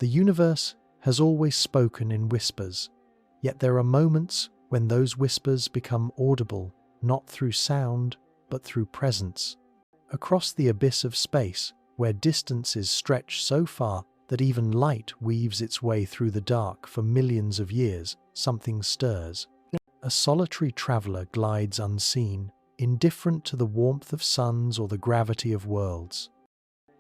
The universe has always spoken in whispers, yet there are moments when those whispers become audible, not through sound, but through presence. Across the abyss of space, where distances stretch so far that even light weaves its way through the dark for millions of years, something stirs. A solitary traveler glides unseen, indifferent to the warmth of suns or the gravity of worlds.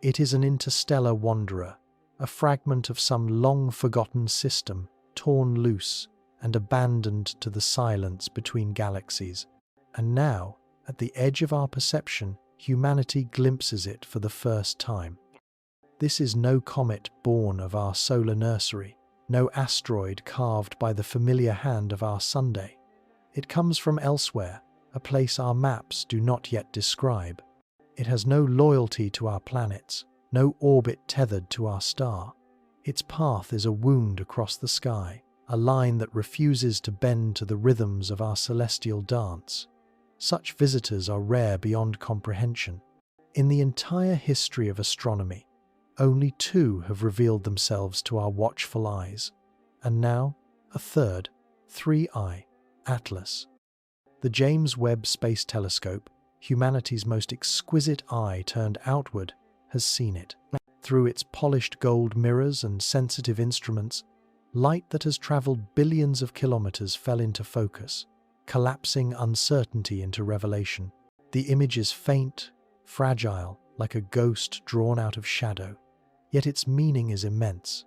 It is an interstellar wanderer, a fragment of some long-forgotten system, torn loose and abandoned to the silence between galaxies. And now, at the edge of our perception, humanity glimpses it for the first time. This is no comet born of our solar nursery, no asteroid carved by the familiar hand of our Sunday. It comes from elsewhere, a place our maps do not yet describe. It has no loyalty to our planets, no orbit tethered to our star. Its path is a wound across the sky, a line that refuses to bend to the rhythms of our celestial dance. Such visitors are rare beyond comprehension. In the entire history of astronomy, only two have revealed themselves to our watchful eyes. And now, a third, 3I, Atlas. The James Webb Space Telescope, humanity's most exquisite eye turned outward, has seen it. Through its polished gold mirrors and sensitive instruments, light that has traveled billions of kilometers fell into focus, collapsing uncertainty into revelation. The image is faint, fragile, like a ghost drawn out of shadow, yet its meaning is immense.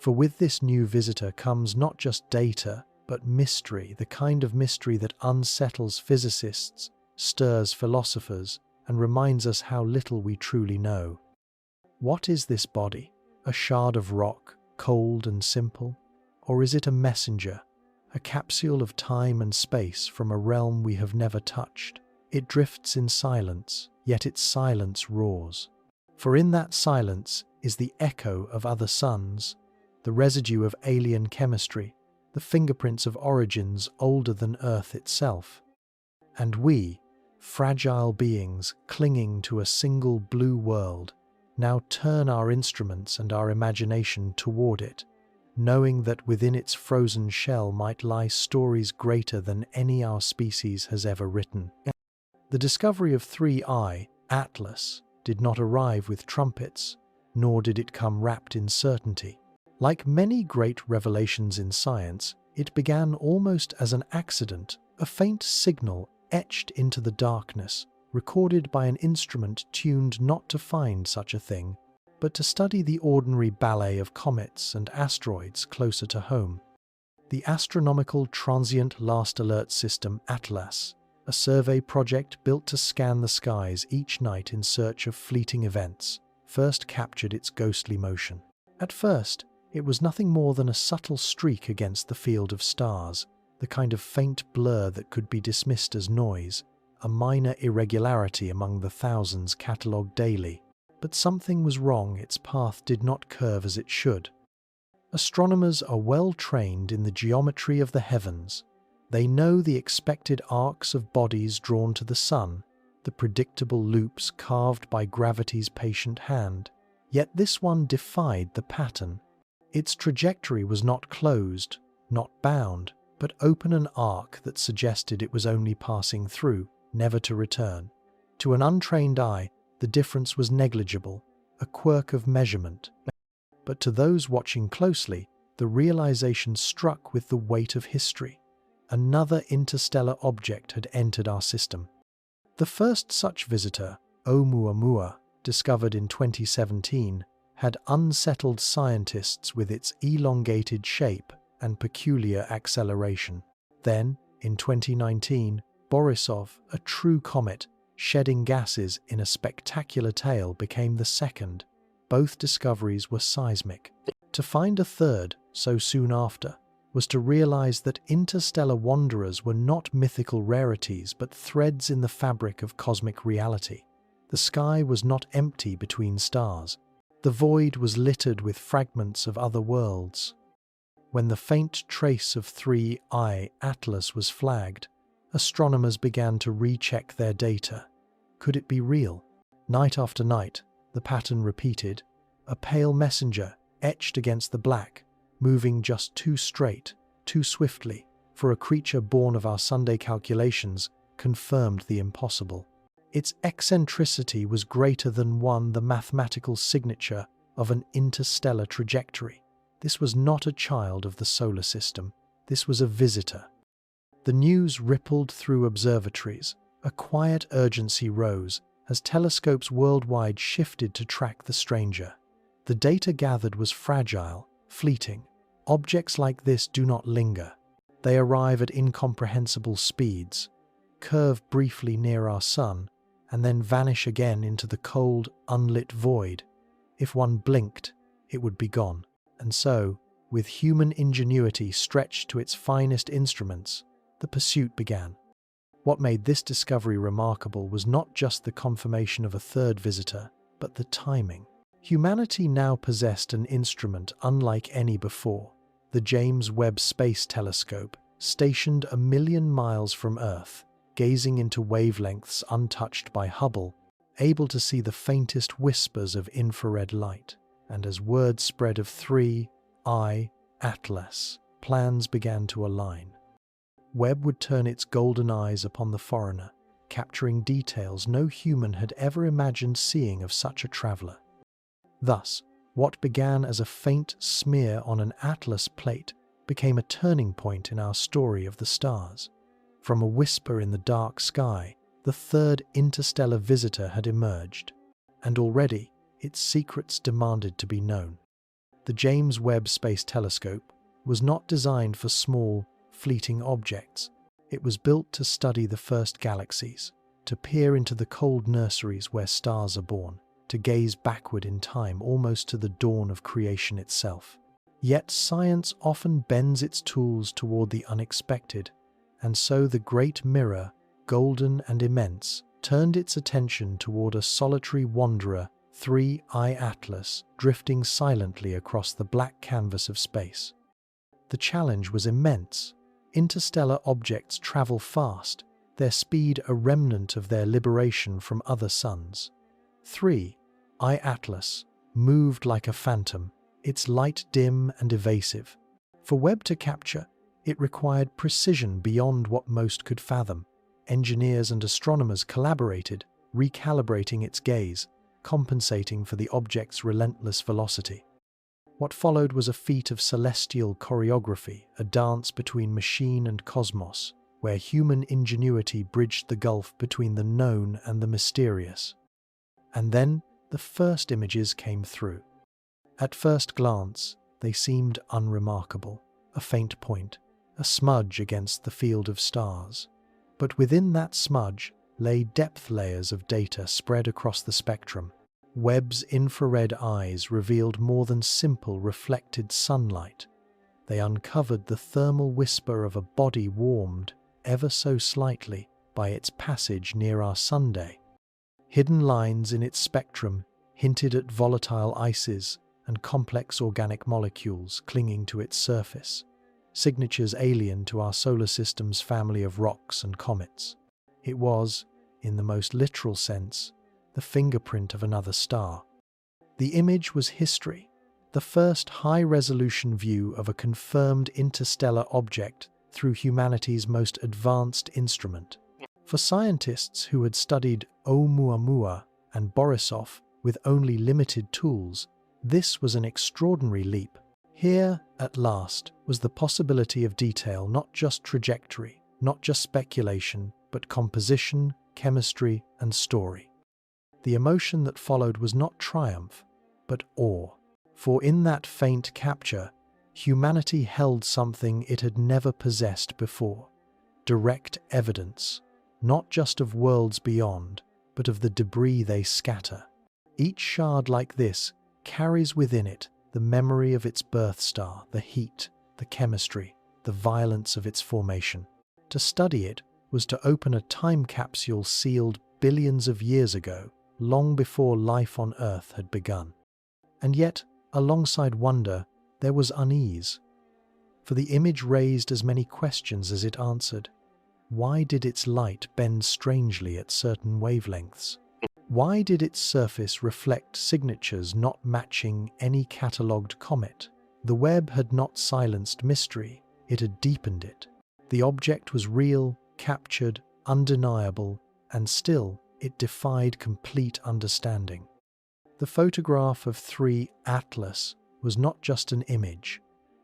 For with this new visitor comes not just data, but mystery, the kind of mystery that unsettles physicists, stirs philosophers, and reminds us how little we truly know. What is this body? A shard of rock, cold and simple? Or is it a messenger, a capsule of time and space from a realm we have never touched? It drifts in silence, yet its silence roars. For in that silence is the echo of other suns, the residue of alien chemistry, the fingerprints of origins older than Earth itself. And we, fragile beings clinging to a single blue world, now turn our instruments and our imagination toward it, knowing that within its frozen shell might lie stories greater than any our species has ever written. The discovery of 3I, Atlas, did not arrive with trumpets, nor did it come wrapped in certainty. Like many great revelations in science, it began almost as an accident, a faint signal etched into the darkness, recorded by an instrument tuned not to find such a thing, but to study the ordinary ballet of comets and asteroids closer to home. The Astronomical Transient Last Alert System ATLAS, a survey project built to scan the skies each night in search of fleeting events, first captured its ghostly motion. At first, it was nothing more than a subtle streak against the field of stars, the kind of faint blur that could be dismissed as noise, a minor irregularity among the thousands catalogued daily. But something was wrong. Its path did not curve as it should. Astronomers are well trained in the geometry of the heavens. They know the expected arcs of bodies drawn to the sun, the predictable loops carved by gravity's patient hand. Yet this one defied the pattern. Its trajectory was not closed, not bound, but open an arc that suggested it was only passing through, never to return. To an untrained eye, the difference was negligible, a quirk of measurement. But to those watching closely, the realization struck with the weight of history. Another interstellar object had entered our system. The first such visitor, Oumuamua, discovered in 2017, had unsettled scientists with its elongated shape and peculiar acceleration. Then, in 2019, Borisov, a true comet, shedding gases in a spectacular tail, became the second. Both discoveries were seismic. To find a third, so soon after, was to realize that interstellar wanderers were not mythical rarities but threads in the fabric of cosmic reality. The sky was not empty between stars. The void was littered with fragments of other worlds. When the faint trace of 3I Atlas was flagged, astronomers began to recheck their data. Could it be real? Night after night, the pattern repeated, a pale messenger etched against the black, moving just too straight, too swiftly, for a creature born of our Sunday calculations, confirmed the impossible. Its eccentricity was greater than the mathematical signature of an interstellar trajectory. This was not a child of the solar system. This was a visitor. The news rippled through observatories. A quiet urgency rose as telescopes worldwide shifted to track the stranger. The data gathered was fragile, fleeting. Objects like this do not linger. They arrive at incomprehensible speeds, curve briefly near our sun, and then vanish again into the cold, unlit void. If one blinked, it would be gone. And so, with human ingenuity stretched to its finest instruments, the pursuit began. What made this discovery remarkable was not just the confirmation of a third visitor, but the timing. Humanity now possessed an instrument unlike any before. The James Webb Space Telescope, stationed 1,000,000 miles from Earth, gazing into wavelengths untouched by Hubble, able to see the faintest whispers of infrared light. And as word spread of 3I Atlas, plans began to align. Webb would turn its golden eyes upon the foreigner, capturing details no human had ever imagined seeing of such a traveler. Thus, what began as a faint smear on an atlas plate became a turning point in our story of the stars. From a whisper in the dark sky, the third interstellar visitor had emerged, and already its secrets demanded to be known. The James Webb Space Telescope was not designed for small, fleeting objects. It was built to study the first galaxies, to peer into the cold nurseries where stars are born, to gaze backward in time almost to the dawn of creation itself. Yet science often bends its tools toward the unexpected, and so the great mirror, golden and immense, turned its attention toward a solitary wanderer, 3I Atlas, drifting silently across the black canvas of space. The challenge was immense. Interstellar objects travel fast, their speed a remnant of their liberation from other suns. 3I Atlas moved like a phantom, its light dim and evasive. For Webb to capture, it required precision beyond what most could fathom. Engineers and astronomers collaborated, recalibrating its gaze, compensating for the object's relentless velocity. What followed was a feat of celestial choreography, a dance between machine and cosmos, where human ingenuity bridged the gulf between the known and the mysterious. And then the first images came through. At first glance, they seemed unremarkable, a faint point, a smudge against the field of stars. But within that smudge lay depth layers of data spread across the spectrum. Webb's infrared eyes revealed more than simple reflected sunlight. They uncovered the thermal whisper of a body warmed, ever so slightly, by its passage near our Sunday. Hidden lines in its spectrum hinted at volatile ices and complex organic molecules clinging to its surface, signatures alien to our solar system's family of rocks and comets. It was, in the most literal sense, the fingerprint of another star. The image was history, the first high-resolution view of a confirmed interstellar object through humanity's most advanced instrument. For scientists who had studied Oumuamua and Borisov with only limited tools, this was an extraordinary leap. Here, at last, was the possibility of detail, not just trajectory, not just speculation, but composition, chemistry, and story. The emotion that followed was not triumph, but awe. For in that faint capture, humanity held something it had never possessed before. Direct evidence, not just of worlds beyond, but of the debris they scatter. Each shard like this carries within it the memory of its birth star, the heat, the chemistry, the violence of its formation. To study it was to open a time capsule sealed billions of years ago, long before life on Earth had begun. And yet, alongside wonder, there was unease. For the image raised as many questions as it answered. Why did its light bend strangely at certain wavelengths? Why did its surface reflect signatures not matching any catalogued comet? The Webb had not silenced mystery, it had deepened it. The object was real, captured, undeniable, and still it defied complete understanding. The photograph of 3 Atlas was not just an image,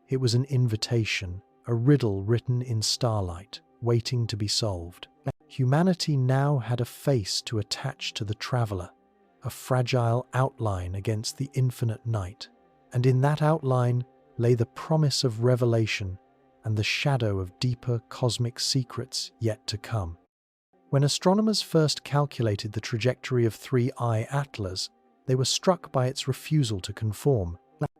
it was an invitation, a riddle written in starlight, waiting to be solved. Humanity now had a face to attach to the traveler, a fragile outline against the infinite night, and in that outline lay the promise of revelation and the shadow of deeper cosmic secrets yet to come. When astronomers first calculated the trajectory of 3I Atlas, they were struck by its refusal to conform.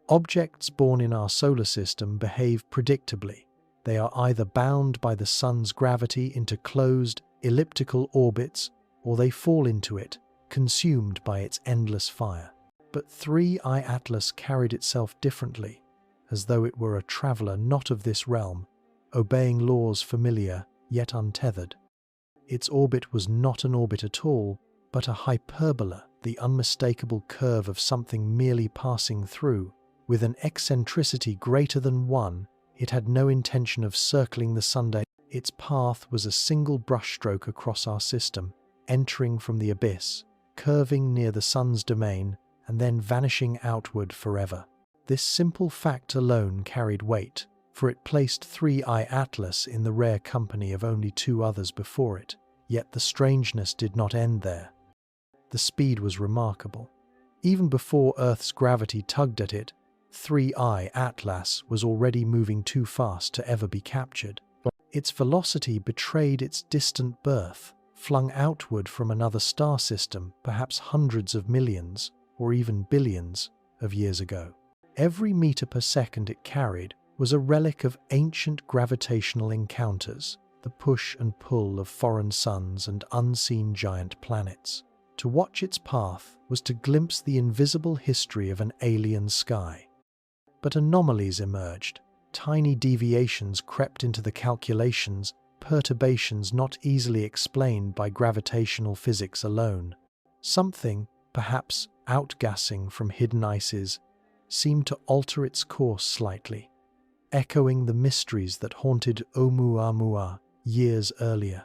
Objects born in our solar system behave predictably. They are either bound by the sun's gravity into closed, elliptical orbits, or they fall into it, consumed by its endless fire. But 3I Atlas carried itself differently, as though it were a traveler not of this realm, obeying laws familiar yet untethered. Its orbit was not an orbit at all, but a hyperbola, the unmistakable curve of something merely passing through. With an eccentricity greater than 1, it had no intention of circling the sundial. Its path was a single brushstroke across our system, entering from the abyss, curving near the sun's domain, and then vanishing outward forever. This simple fact alone carried weight, for it placed 3I Atlas in the rare company of only 2 others before it. Yet the strangeness did not end there. The speed was remarkable. Even before Earth's gravity tugged at it, 3I Atlas was already moving too fast to ever be captured. Its velocity betrayed its distant birth, flung outward from another star system, perhaps hundreds of millions, or even billions, of years ago. Every meter per second it carried was a relic of ancient gravitational encounters, the push and pull of foreign suns and unseen giant planets. To watch its path was to glimpse the invisible history of an alien sky. But anomalies emerged. Tiny deviations crept into the calculations, perturbations not easily explained by gravitational physics alone. Something, perhaps outgassing from hidden ices, seemed to alter its course slightly, echoing the mysteries that haunted Oumuamua years earlier.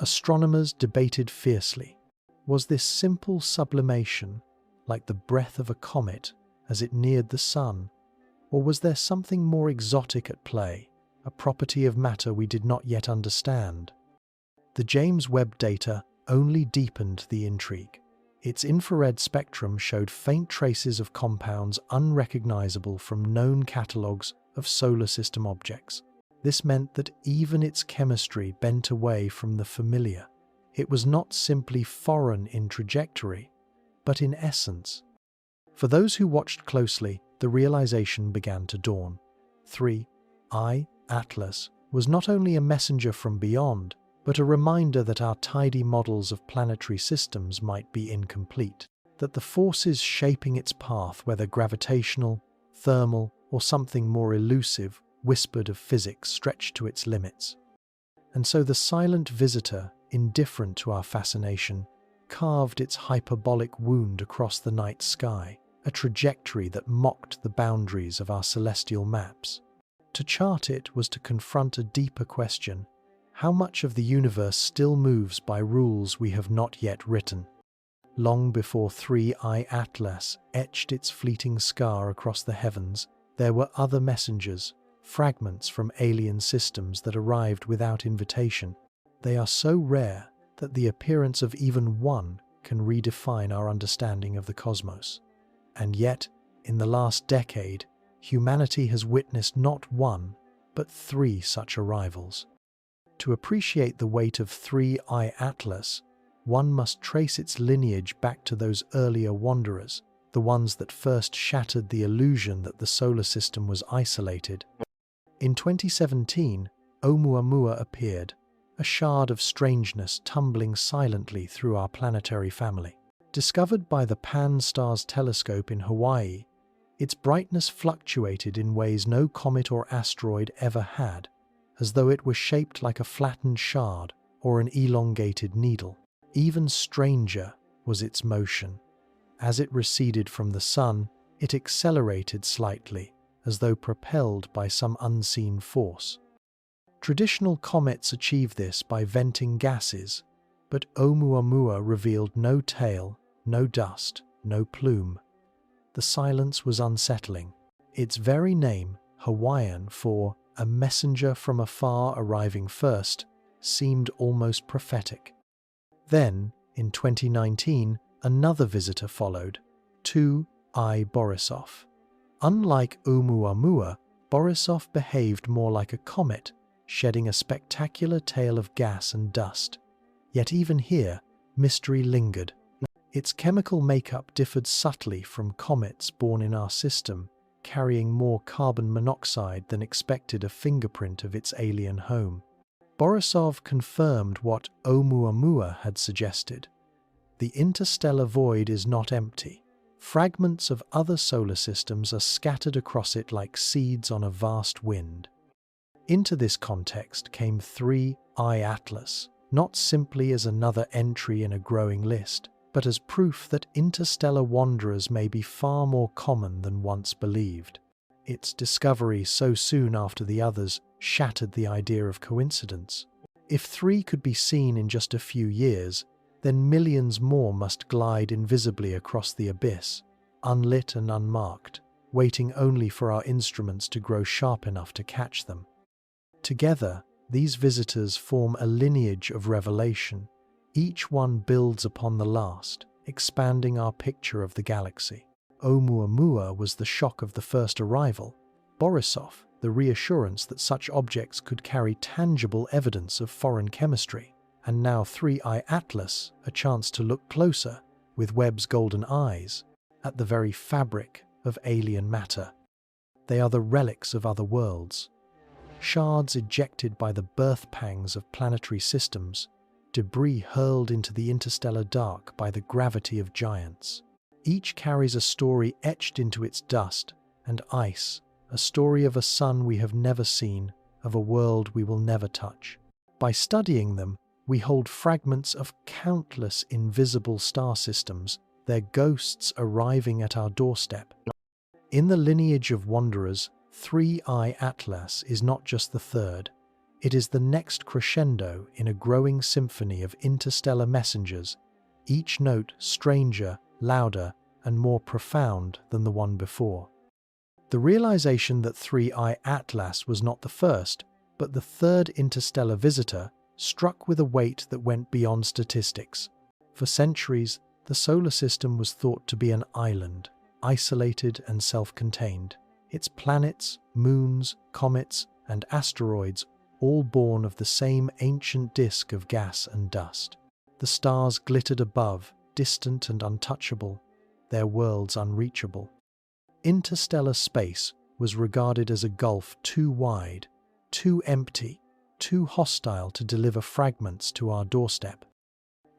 Astronomers debated fiercely. Was this simple sublimation, like the breath of a comet as it neared the sun, or was there something more exotic at play, a property of matter we did not yet understand? The James Webb data only deepened the intrigue. Its infrared spectrum showed faint traces of compounds unrecognizable from known catalogues of solar system objects. This meant that even its chemistry bent away from the familiar. It was not simply foreign in trajectory, but in essence. For those who watched closely, the realization began to dawn. 3I Atlas was not only a messenger from beyond, but a reminder that our tidy models of planetary systems might be incomplete, that the forces shaping its path, whether gravitational, thermal, or something more elusive, whispered of physics stretched to its limits. And so the silent visitor, indifferent to our fascination, carved its hyperbolic wound across the night sky, a trajectory that mocked the boundaries of our celestial maps. To chart it was to confront a deeper question: how much of the universe still moves by rules we have not yet written? Long before 3I Atlas etched its fleeting scar across the heavens, there were other messengers, fragments from alien systems that arrived without invitation. They are so rare that the appearance of even one can redefine our understanding of the cosmos. And yet, in the last decade, humanity has witnessed not 1, but 3 such arrivals. To appreciate the weight of 3I Atlas, one must trace its lineage back to those earlier wanderers, the ones that first shattered the illusion that the solar system was isolated. In 2017, Oumuamua appeared, a shard of strangeness tumbling silently through our planetary family. Discovered by the Pan-STARRS telescope in Hawaii, its brightness fluctuated in ways no comet or asteroid ever had, as though it were shaped like a flattened shard or an elongated needle. Even stranger, was its motion. As it receded from the Sun, it accelerated slightly, as though propelled by some unseen force. Traditional comets achieve this by venting gases, but Oumuamua revealed no tail, no dust, no plume. The silence was unsettling. Its very name, Hawaiian for a messenger from afar arriving first, seemed almost prophetic. Then, in 2019, another visitor followed, 2I Borisov. Unlike Oumuamua, Borisov behaved more like a comet, shedding a spectacular tail of gas and dust. Yet even here, mystery lingered. Its chemical makeup differed subtly from comets born in our system, carrying more carbon monoxide than expected, a fingerprint of its alien home. Borisov confirmed what Oumuamua had suggested. The interstellar void is not empty. Fragments of other solar systems are scattered across it like seeds on a vast wind. Into this context came 3I Atlas, not simply as another entry in a growing list, but as proof that interstellar wanderers may be far more common than once believed. Its discovery so soon after the others shattered the idea of coincidence. If 3 could be seen in just a few years, then millions more must glide invisibly across the abyss, unlit and unmarked, waiting only for our instruments to grow sharp enough to catch them. Together, these visitors form a lineage of revelation. Each one builds upon the last, expanding our picture of the galaxy. Oumuamua was the shock of the first arrival. Borisov, the reassurance that such objects could carry tangible evidence of foreign chemistry. And now 3I Atlas, a chance to look closer, with Webb's golden eyes, at the very fabric of alien matter. They are the relics of other worlds. Shards ejected by the birth pangs of planetary systems, debris hurled into the interstellar dark by the gravity of giants. Each carries a story etched into its dust and ice, a story of a sun we have never seen, of a world we will never touch. By studying them, we hold fragments of countless invisible star systems, their ghosts arriving at our doorstep. In the lineage of wanderers, 3I Atlas is not just the third. It is the next crescendo in a growing symphony of interstellar messengers, each note stranger, louder, and more profound than the one before. The realization that 3I Atlas was not the first, but the third interstellar visitor, struck with a weight that went beyond statistics. For centuries, the solar system was thought to be an island, isolated and self-contained. Its planets, moons, comets, and asteroids all born of the same ancient disk of gas and dust. The stars glittered above, distant and untouchable, their worlds unreachable. Interstellar space was regarded as a gulf too wide, too empty, too hostile to deliver fragments to our doorstep.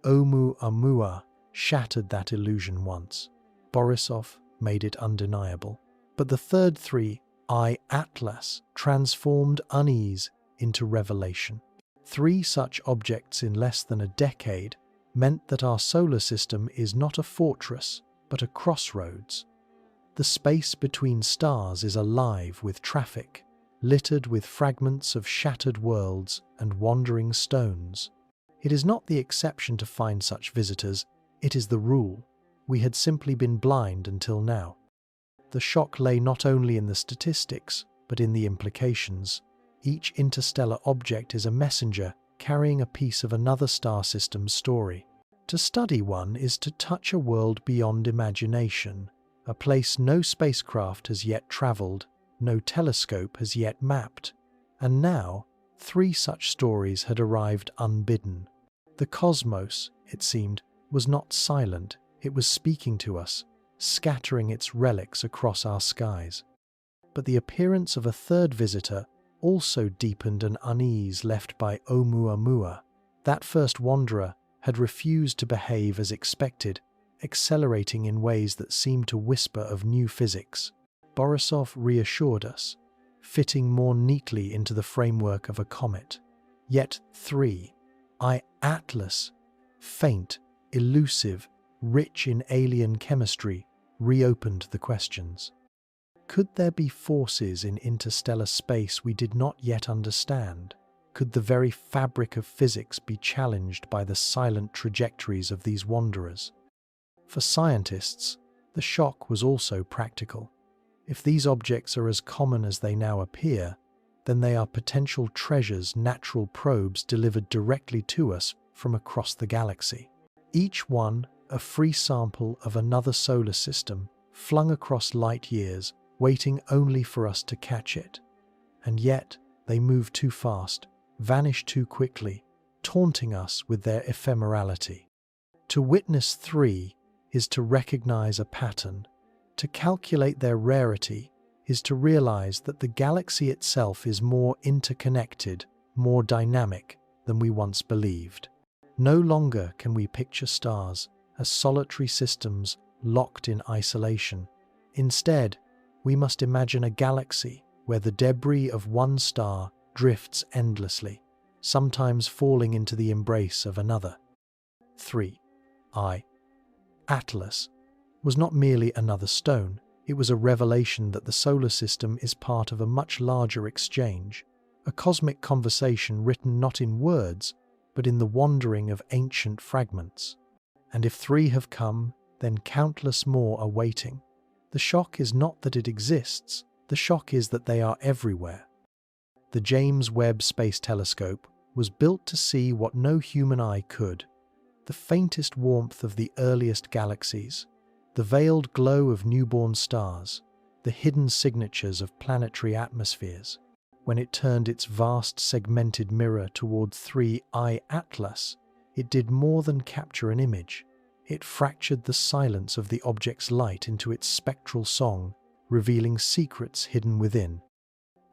Oumuamua shattered that illusion once. Borisov made it undeniable. But the third 3I Atlas transformed unease into revelation. 3 such objects in less than a decade meant that our solar system is not a fortress, but a crossroads. The space between stars is alive with traffic, littered with fragments of shattered worlds and wandering stones. It is not the exception to find such visitors, it is the rule. We had simply been blind until now. The shock lay not only in the statistics, but in the implications. Each interstellar object is a messenger carrying a piece of another star system's story. To study one is to touch a world beyond imagination, a place no spacecraft has yet traveled, no telescope has yet mapped. And now, 3 such stories had arrived unbidden. The cosmos, it seemed, was not silent, it was speaking to us, scattering its relics across our skies. But the appearance of a third visitor also deepened an unease left by Oumuamua. That first wanderer had refused to behave as expected, accelerating in ways that seemed to whisper of new physics. Borisov reassured us, fitting more neatly into the framework of a comet. Yet 3I Atlas, faint, elusive, rich in alien chemistry, reopened the questions. Could there be forces in interstellar space we did not yet understand? Could the very fabric of physics be challenged by the silent trajectories of these wanderers? For scientists, the shock was also practical. If these objects are as common as they now appear, then they are potential treasures, natural probes delivered directly to us from across the galaxy. Each one a free sample of another solar system, flung across light years, waiting only for us to catch it. And yet, they move too fast, vanish too quickly, taunting us with their ephemerality. To witness three is to recognize a pattern. To calculate their rarity is to realize that the galaxy itself is more interconnected, more dynamic than we once believed. No longer can we picture stars as solitary systems locked in isolation. Instead, we must imagine a galaxy where the debris of one star drifts endlessly, sometimes falling into the embrace of another. 3. Atlas was not merely another stone, it was a revelation that the solar system is part of a much larger exchange, a cosmic conversation written not in words, but in the wandering of ancient fragments. And if three have come, then countless more are waiting. The shock is not that it exists, the shock is that they are everywhere. The James Webb Space Telescope was built to see what no human eye could, the faintest warmth of the earliest galaxies, the veiled glow of newborn stars, the hidden signatures of planetary atmospheres. When it turned its vast segmented mirror toward 3I Atlas, it did more than capture an image. It fractured the silence of the object's light into its spectral song, revealing secrets hidden within.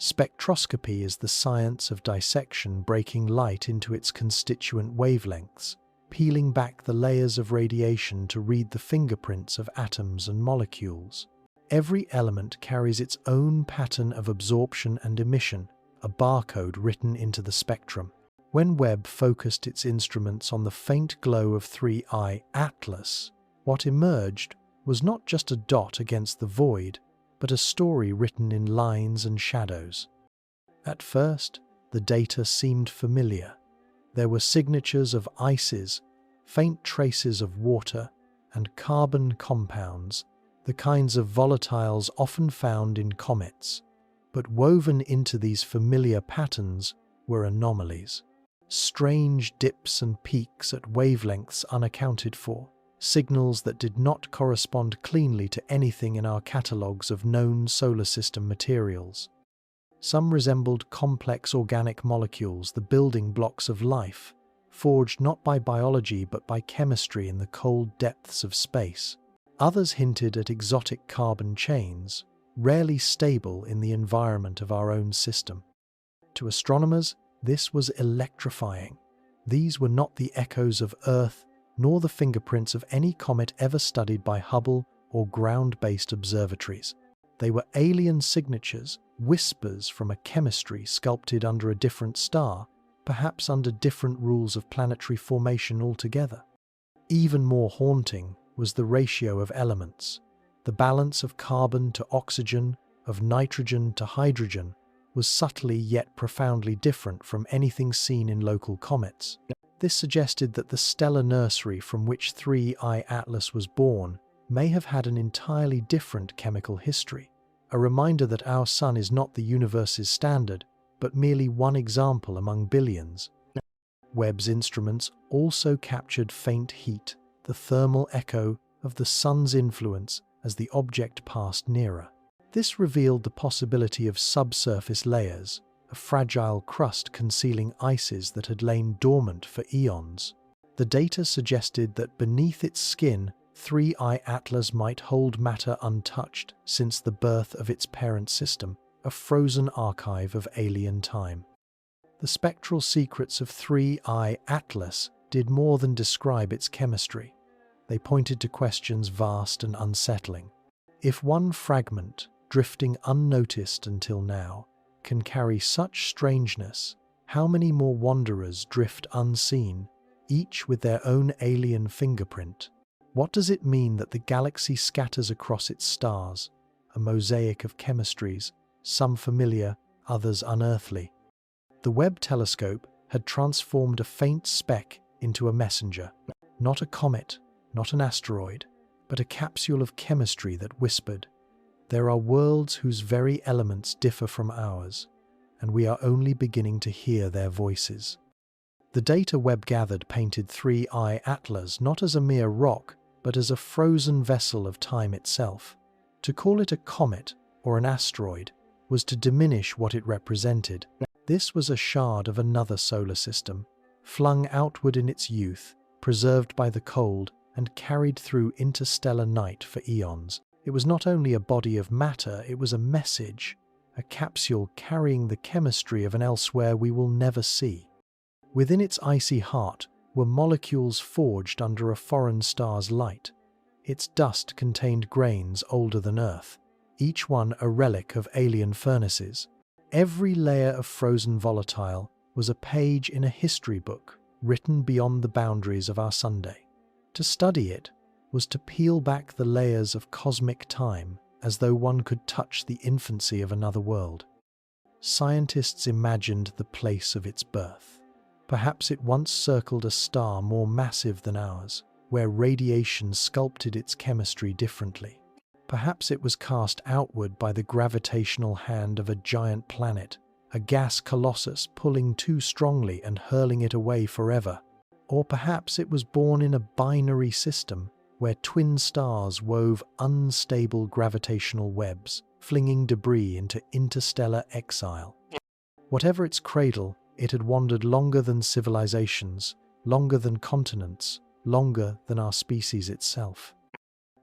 Spectroscopy is the science of dissection, breaking light into its constituent wavelengths, peeling back the layers of radiation to read the fingerprints of atoms and molecules. Every element carries its own pattern of absorption and emission, a barcode written into the spectrum. When Webb focused its instruments on the faint glow of 3I Atlas, what emerged was not just a dot against the void, but a story written in lines and shadows. At first, the data seemed familiar. There were signatures of ices, faint traces of water, and carbon compounds, the kinds of volatiles often found in comets. But woven into these familiar patterns were anomalies. Strange dips and peaks at wavelengths unaccounted for, signals that did not correspond cleanly to anything in our catalogues of known solar system materials. Some resembled complex organic molecules, the building blocks of life, forged not by biology but by chemistry in the cold depths of space. Others hinted at exotic carbon chains, rarely stable in the environment of our own system. To astronomers, this was electrifying. These were not the echoes of Earth, nor the fingerprints of any comet ever studied by Hubble or ground-based observatories. They were alien signatures, whispers from a chemistry sculpted under a different star, perhaps under different rules of planetary formation altogether. Even more haunting was the ratio of elements. The balance of carbon to oxygen, of nitrogen to hydrogen, was subtly yet profoundly different from anything seen in local comets. This suggested that the stellar nursery from which 3I Atlas was born may have had an entirely different chemical history, a reminder that our sun is not the universe's standard, but merely one example among billions. Webb's instruments also captured faint heat, the thermal echo of the sun's influence as the object passed nearer. This revealed the possibility of subsurface layers, a fragile crust concealing ices that had lain dormant for eons. The data suggested that beneath its skin, 3I Atlas might hold matter untouched since the birth of its parent system, a frozen archive of alien time. The spectral secrets of 3I Atlas did more than describe its chemistry. They pointed to questions vast and unsettling. If one fragment, drifting unnoticed until now, can carry such strangeness, how many more wanderers drift unseen, each with their own alien fingerprint? What does it mean that the galaxy scatters across its stars, a mosaic of chemistries, some familiar, others unearthly? The Webb telescope had transformed a faint speck into a messenger, not a comet, not an asteroid, but a capsule of chemistry that whispered, "There are worlds whose very elements differ from ours, and we are only beginning to hear their voices." The data Webb gathered painted 3I Atlas not as a mere rock, but as a frozen vessel of time itself. To call it a comet or an asteroid was to diminish what it represented. This was a shard of another solar system, flung outward in its youth, preserved by the cold, and carried through interstellar night for eons. It was not only a body of matter, it was a message, a capsule carrying the chemistry of an elsewhere we will never see. Within its icy heart were molecules forged under a foreign star's light. Its dust contained grains older than Earth, each one a relic of alien furnaces. Every layer of frozen volatile was a page in a history book written beyond the boundaries of our Sunday. To study it was to peel back the layers of cosmic time as though one could touch the infancy of another world. Scientists imagined the place of its birth. Perhaps it once circled a star more massive than ours, where radiation sculpted its chemistry differently. Perhaps it was cast outward by the gravitational hand of a giant planet, a gas colossus pulling too strongly and hurling it away forever. Or perhaps it was born in a binary system, where twin stars wove unstable gravitational webs, flinging debris into interstellar exile. Whatever its cradle, it had wandered longer than civilizations, longer than continents, longer than our species itself.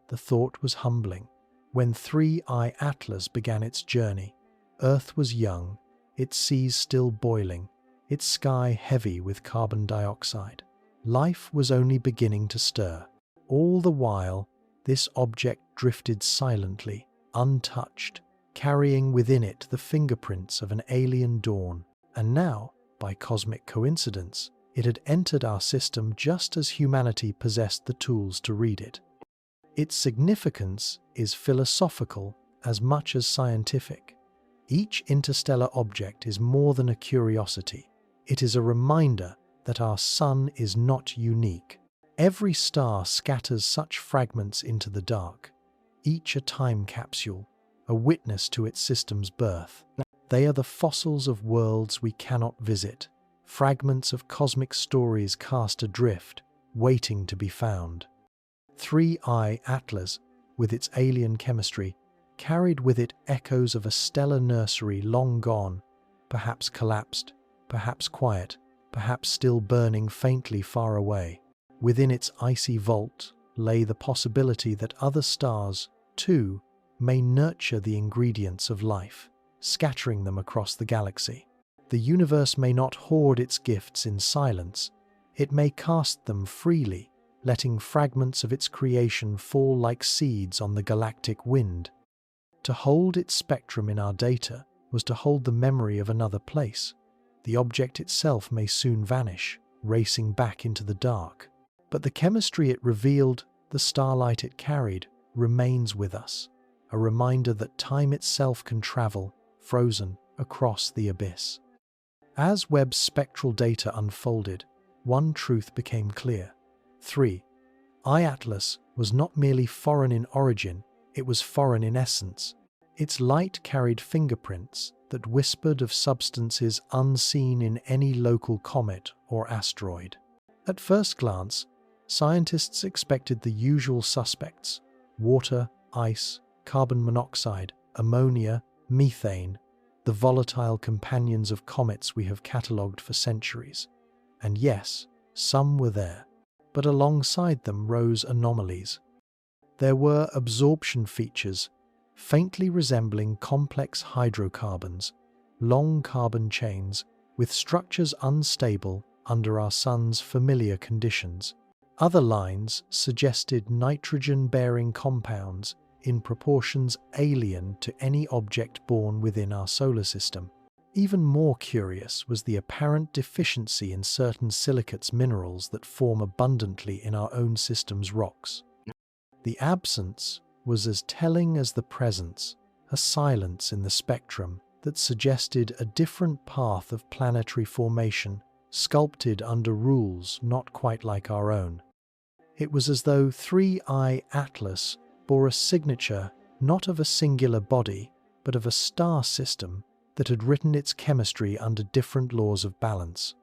The thought was humbling. When 3I Atlas began its journey, Earth was young, its seas still boiling, its sky heavy with carbon dioxide. Life was only beginning to stir. All the while, this object drifted silently, untouched, carrying within it the fingerprints of an alien dawn. And now, by cosmic coincidence, it had entered our system just as humanity possessed the tools to read it. Its significance is philosophical as much as scientific. Each interstellar object is more than a curiosity. It is a reminder that our sun is not unique. Every star scatters such fragments into the dark, each a time capsule, a witness to its system's birth. They are the fossils of worlds we cannot visit, fragments of cosmic stories cast adrift, waiting to be found. 3I Atlas, with its alien chemistry, carried with it echoes of a stellar nursery long gone, perhaps collapsed, perhaps quiet, perhaps still burning faintly far away. Within its icy vault lay the possibility that other stars, too, may nurture the ingredients of life, scattering them across the galaxy. The universe may not hoard its gifts in silence, it may cast them freely, letting fragments of its creation fall like seeds on the galactic wind. To hold its spectrum in our data was to hold the memory of another place. The object itself may soon vanish, racing back into the dark. But the chemistry it revealed, the starlight it carried, remains with us, a reminder that time itself can travel, frozen, across the abyss. As Webb's spectral data unfolded, one truth became clear. 3I Atlas was not merely foreign in origin, it was foreign in essence. Its light carried fingerprints that whispered of substances unseen in any local comet or asteroid. At first glance, scientists expected the usual suspects: water, ice, carbon monoxide, ammonia, methane, the volatile companions of comets we have catalogued for centuries. And yes, some were there, but alongside them rose anomalies. There were absorption features, faintly resembling complex hydrocarbons, long carbon chains, with structures unstable under our sun's familiar conditions. Other lines suggested nitrogen-bearing compounds in proportions alien to any object born within our solar system. Even more curious was the apparent deficiency in certain silicates minerals that form abundantly in our own system's rocks. The absence was as telling as the presence, a silence in the spectrum that suggested a different path of planetary formation, sculpted under rules not quite like our own. It was as though 3I Atlas bore a signature not of a singular body, but of a star system that had written its chemistry under different laws of balance.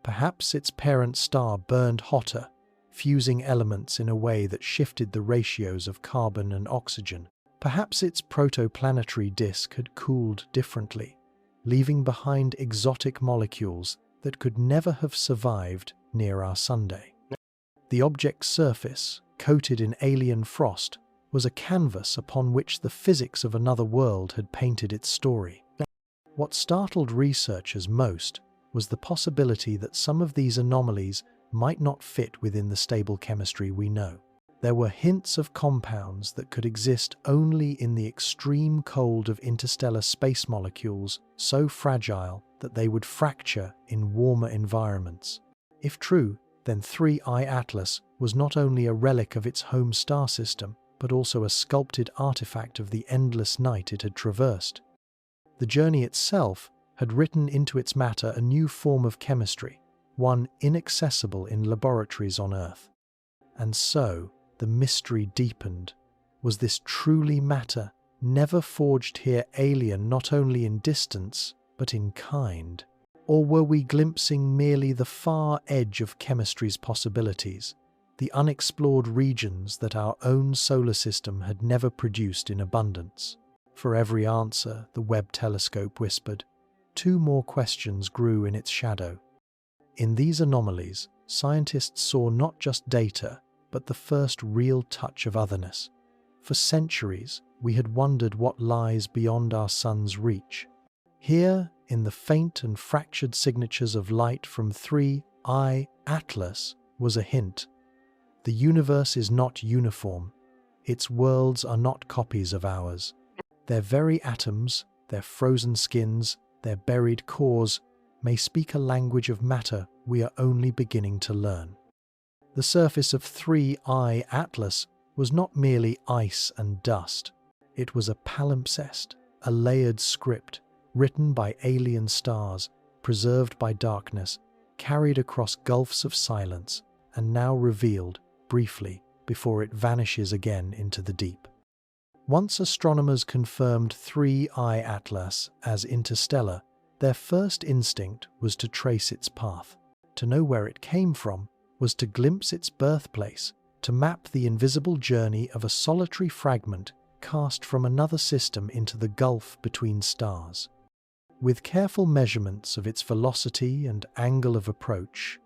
Perhaps its parent star burned hotter, fusing elements in a way that shifted the ratios of carbon and oxygen. Perhaps its protoplanetary disk had cooled differently, leaving behind exotic molecules that could never have survived near our Sunday. The object's surface, coated in alien frost, was a canvas upon which the physics of another world had painted its story. What startled researchers most was the possibility that some of these anomalies might not fit within the stable chemistry we know. There were hints of compounds that could exist only in the extreme cold of interstellar space molecules, so fragile that they would fracture in warmer environments. If true, then 3I Atlas was not only a relic of its home star system, but also a sculpted artifact of the endless night it had traversed. The journey itself had written into its matter a new form of chemistry, one inaccessible in laboratories on Earth. And so, the mystery deepened. Was this truly matter, never forged here alien not only in distance, but in kind? Or were we glimpsing merely the far edge of chemistry's possibilities, the unexplored regions that our own solar system had never produced in abundance? For every answer, the Webb telescope whispered, 2 more questions grew in its shadow. In these anomalies, scientists saw not just data, but the first real touch of otherness. For centuries, we had wondered what lies beyond our sun's reach. Here, in the faint and fractured signatures of light from 3I Atlas, was a hint. The universe is not uniform. Its worlds are not copies of ours. Their very atoms, their frozen skins, their buried cores, may speak a language of matter we are only beginning to learn. The surface of 3I Atlas was not merely ice and dust. It was a palimpsest, a layered script, written by alien stars, preserved by darkness, carried across gulfs of silence, and now revealed, briefly, before it vanishes again into the deep. Once astronomers confirmed 3I Atlas as interstellar, their first instinct was to trace its path. To know where it came from was to glimpse its birthplace, to map the invisible journey of a solitary fragment cast from another system into the gulf between stars. With careful measurements of its velocity and angle of approach,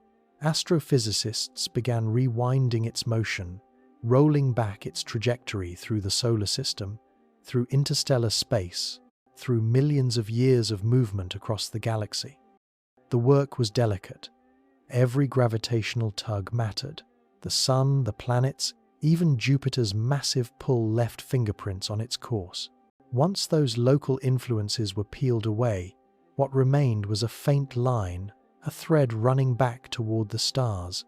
astrophysicists began rewinding its motion, rolling back its trajectory through the solar system, through interstellar space, through millions of years of movement across the galaxy. The work was delicate. Every gravitational tug mattered. The Sun, the planets, even Jupiter's massive pull left fingerprints on its course. Once those local influences were peeled away, what remained was a faint line, a thread running back toward the stars.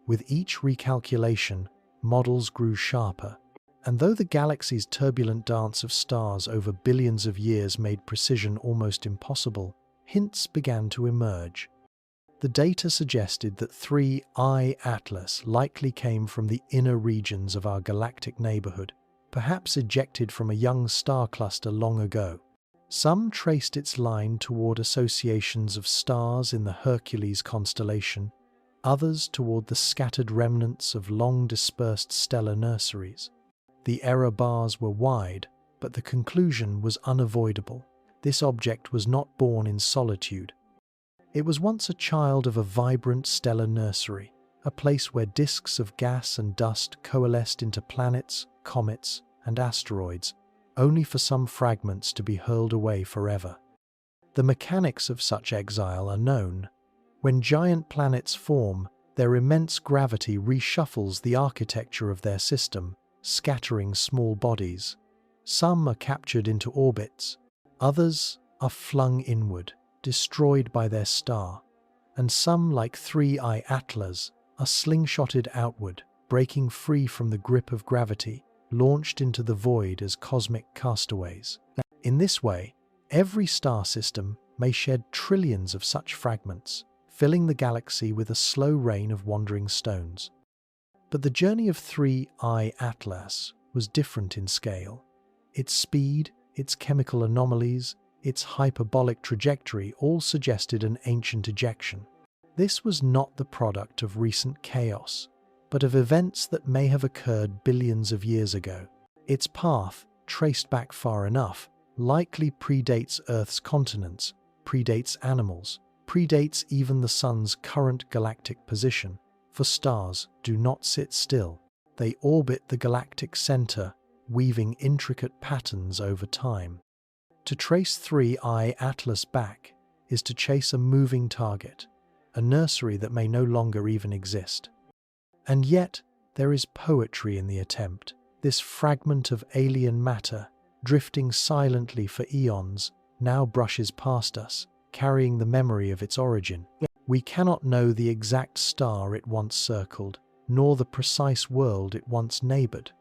With each recalculation, models grew sharper. And though the galaxy's turbulent dance of stars over billions of years made precision almost impossible, hints began to emerge. The data suggested that 3I Atlas likely came from the inner regions of our galactic neighborhood, perhaps ejected from a young star cluster long ago. Some traced its line toward associations of stars in the Hercules constellation, others toward the scattered remnants of long-dispersed stellar nurseries. The error bars were wide, but the conclusion was unavoidable. This object was not born in solitude. It was once a child of a vibrant stellar nursery, a place where disks of gas and dust coalesced into planets, comets, and asteroids, only for some fragments to be hurled away forever. The mechanics of such exile are known. When giant planets form, their immense gravity reshuffles the architecture of their system, scattering small bodies. Some are captured into orbits, others are flung inward, destroyed by their star, and some, like 3I Atlas, are slingshotted outward, breaking free from the grip of gravity, launched into the void as cosmic castaways. In this way, every star system may shed trillions of such fragments, filling the galaxy with a slow rain of wandering stones. But the journey of 3I Atlas was different in scale. Its speed, its chemical anomalies, its hyperbolic trajectory all suggested an ancient ejection. This was not the product of recent chaos, but of events that may have occurred billions of years ago. Its path, traced back far enough, likely predates Earth's continents, predates animals, predates even the Sun's current galactic position. For stars do not sit still. They orbit the galactic center, weaving intricate patterns over time. To trace 3I Atlas back is to chase a moving target, a nursery that may no longer even exist. And yet, there is poetry in the attempt. This fragment of alien matter, drifting silently for eons, now brushes past us, carrying the memory of its origin. We cannot know the exact star it once circled, nor the precise world it once neighbored,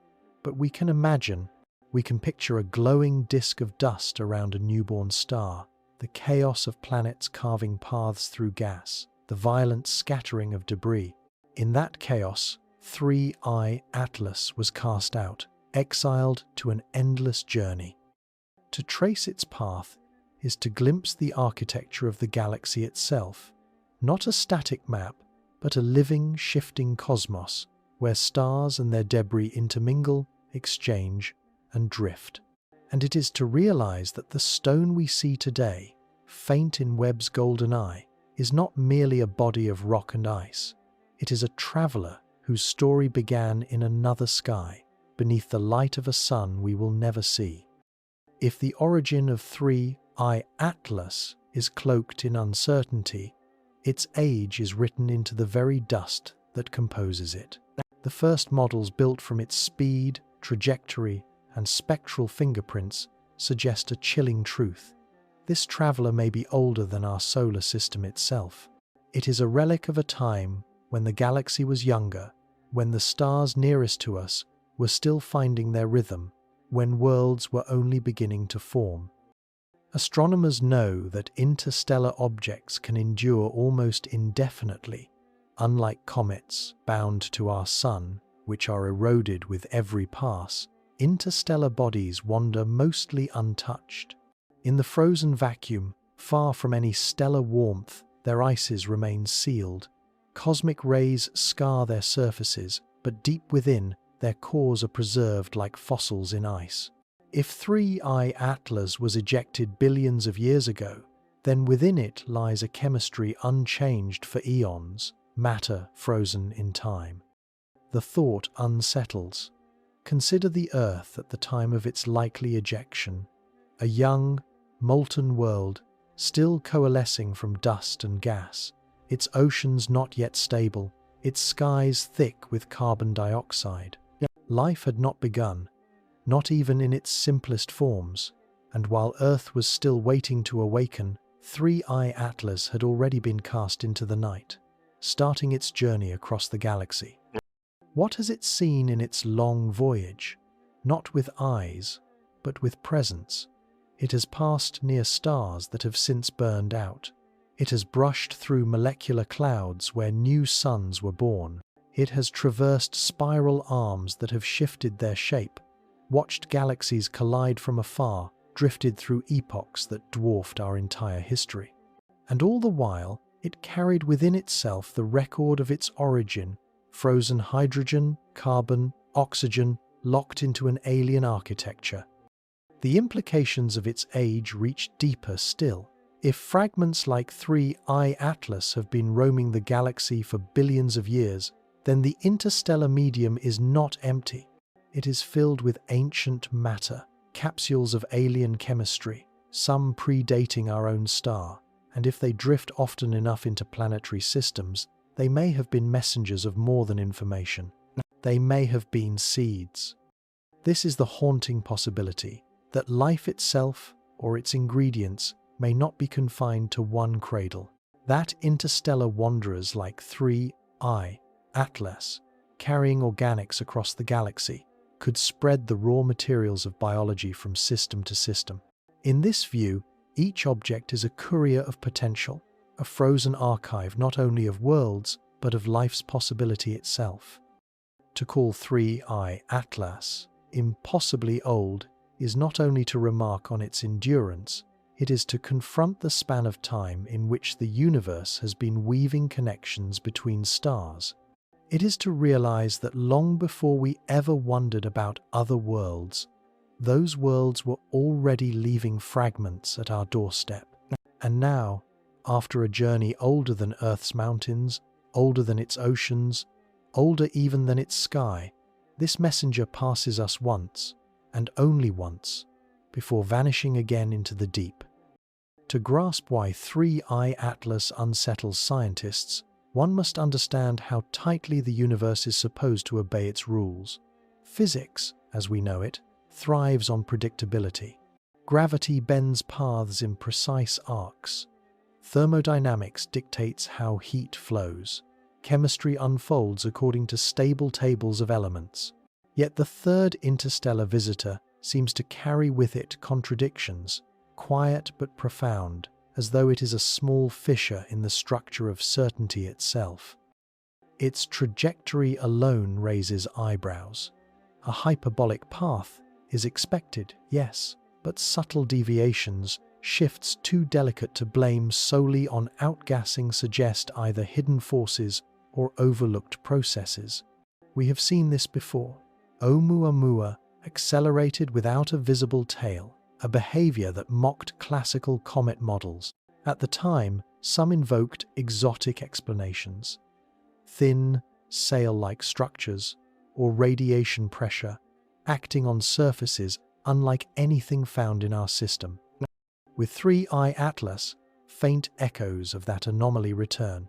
but we can imagine, we can picture a glowing disk of dust around a newborn star, the chaos of planets carving paths through gas, the violent scattering of debris. In that chaos, 3I Atlas was cast out, exiled to an endless journey. To trace its path is to glimpse the architecture of the galaxy itself, not a static map, but a living, shifting cosmos where stars and their debris intermingle, exchange, and drift. And it is to realize that the stone we see today, faint in Webb's golden eye, is not merely a body of rock and ice. It is a traveler whose story began in another sky, beneath the light of a sun we will never see. If the origin of 3I Atlas is cloaked in uncertainty, its age is written into the very dust that composes it. The first models built from its speed, trajectory, and spectral fingerprints suggest a chilling truth. This traveler may be older than our solar system itself. It is a relic of a time when the galaxy was younger, when the stars nearest to us were still finding their rhythm, when worlds were only beginning to form. Astronomers know that interstellar objects can endure almost indefinitely, unlike comets bound to our sun, which are eroded with every pass. Interstellar bodies wander mostly untouched. In the frozen vacuum, far from any stellar warmth, their ices remain sealed. Cosmic rays scar their surfaces, but deep within, their cores are preserved like fossils in ice. If 3I Atlas was ejected billions of years ago, then within it lies a chemistry unchanged for eons, matter frozen in time. The thought unsettles. Consider the Earth at the time of its likely ejection, a young, molten world, still coalescing from dust and gas, its oceans not yet stable, its skies thick with carbon dioxide. Life had not begun, not even in its simplest forms, and while Earth was still waiting to awaken, 3I Atlas had already been cast into the night, starting its journey across the galaxy. What has it seen in its long voyage? Not with eyes, but with presence. It has passed near stars that have since burned out. It has brushed through molecular clouds where new suns were born. It has traversed spiral arms that have shifted their shape, watched galaxies collide from afar, drifted through epochs that dwarfed our entire history. And all the while, it carried within itself the record of its origin, frozen hydrogen, carbon, oxygen, locked into an alien architecture. The implications of its age reach deeper still. If fragments like 3I Atlas have been roaming the galaxy for billions of years, then the interstellar medium is not empty. It is filled with ancient matter, capsules of alien chemistry, some predating our own star, and if they drift often enough into planetary systems, they may have been messengers of more than information. They may have been seeds. This is the haunting possibility, that life itself, or its ingredients, may not be confined to one cradle. That interstellar wanderers like 3I Atlas, carrying organics across the galaxy, could spread the raw materials of biology from system to system. In this view, each object is a courier of potential, a frozen archive not only of worlds, but of life's possibility itself. To call 3I Atlas impossibly old is not only to remark on its endurance, it is to confront the span of time in which the universe has been weaving connections between stars. It is to realize that long before we ever wondered about other worlds, those worlds were already leaving fragments at our doorstep. And now, after a journey older than Earth's mountains, older than its oceans, older even than its sky, this messenger passes us once, and only once, before vanishing again into the deep. To grasp why 3I Atlas unsettles scientists, one must understand how tightly the universe is supposed to obey its rules. Physics, as we know it, thrives on predictability. Gravity bends paths in precise arcs. Thermodynamics dictates how heat flows. Chemistry unfolds according to stable tables of elements. Yet the third interstellar visitor seems to carry with it contradictions, quiet but profound, as though it is a small fissure in the structure of certainty itself. Its trajectory alone raises eyebrows. A hyperbolic path is expected, yes, but subtle deviations, shifts too delicate to blame solely on outgassing suggest either hidden forces or overlooked processes. We have seen this before. Oumuamua accelerated without a visible tail, a behavior that mocked classical comet models. At the time, some invoked exotic explanations. Thin, sail-like structures, or radiation pressure, acting on surfaces unlike anything found in our system. With 3I Atlas, faint echoes of that anomaly return.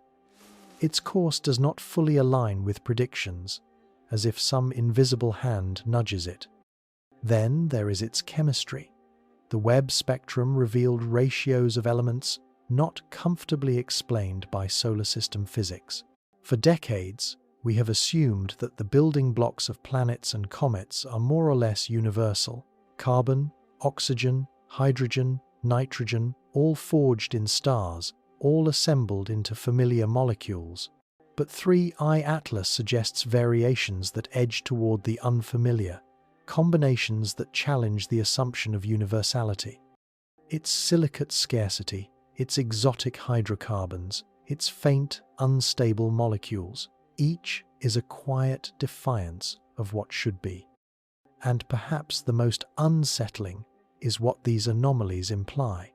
Its course does not fully align with predictions, as if some invisible hand nudges it. Then there is its chemistry. The Webb spectrum revealed ratios of elements not comfortably explained by solar system physics. For decades, we have assumed that the building blocks of planets and comets are more or less universal. Carbon, oxygen, hydrogen, nitrogen, all forged in stars, all assembled into familiar molecules. But 3I Atlas suggests variations that edge toward the unfamiliar, combinations that challenge the assumption of universality. Its silicate scarcity, its exotic hydrocarbons, its faint, unstable molecules, each is a quiet defiance of what should be. And perhaps the most unsettling is what these anomalies imply.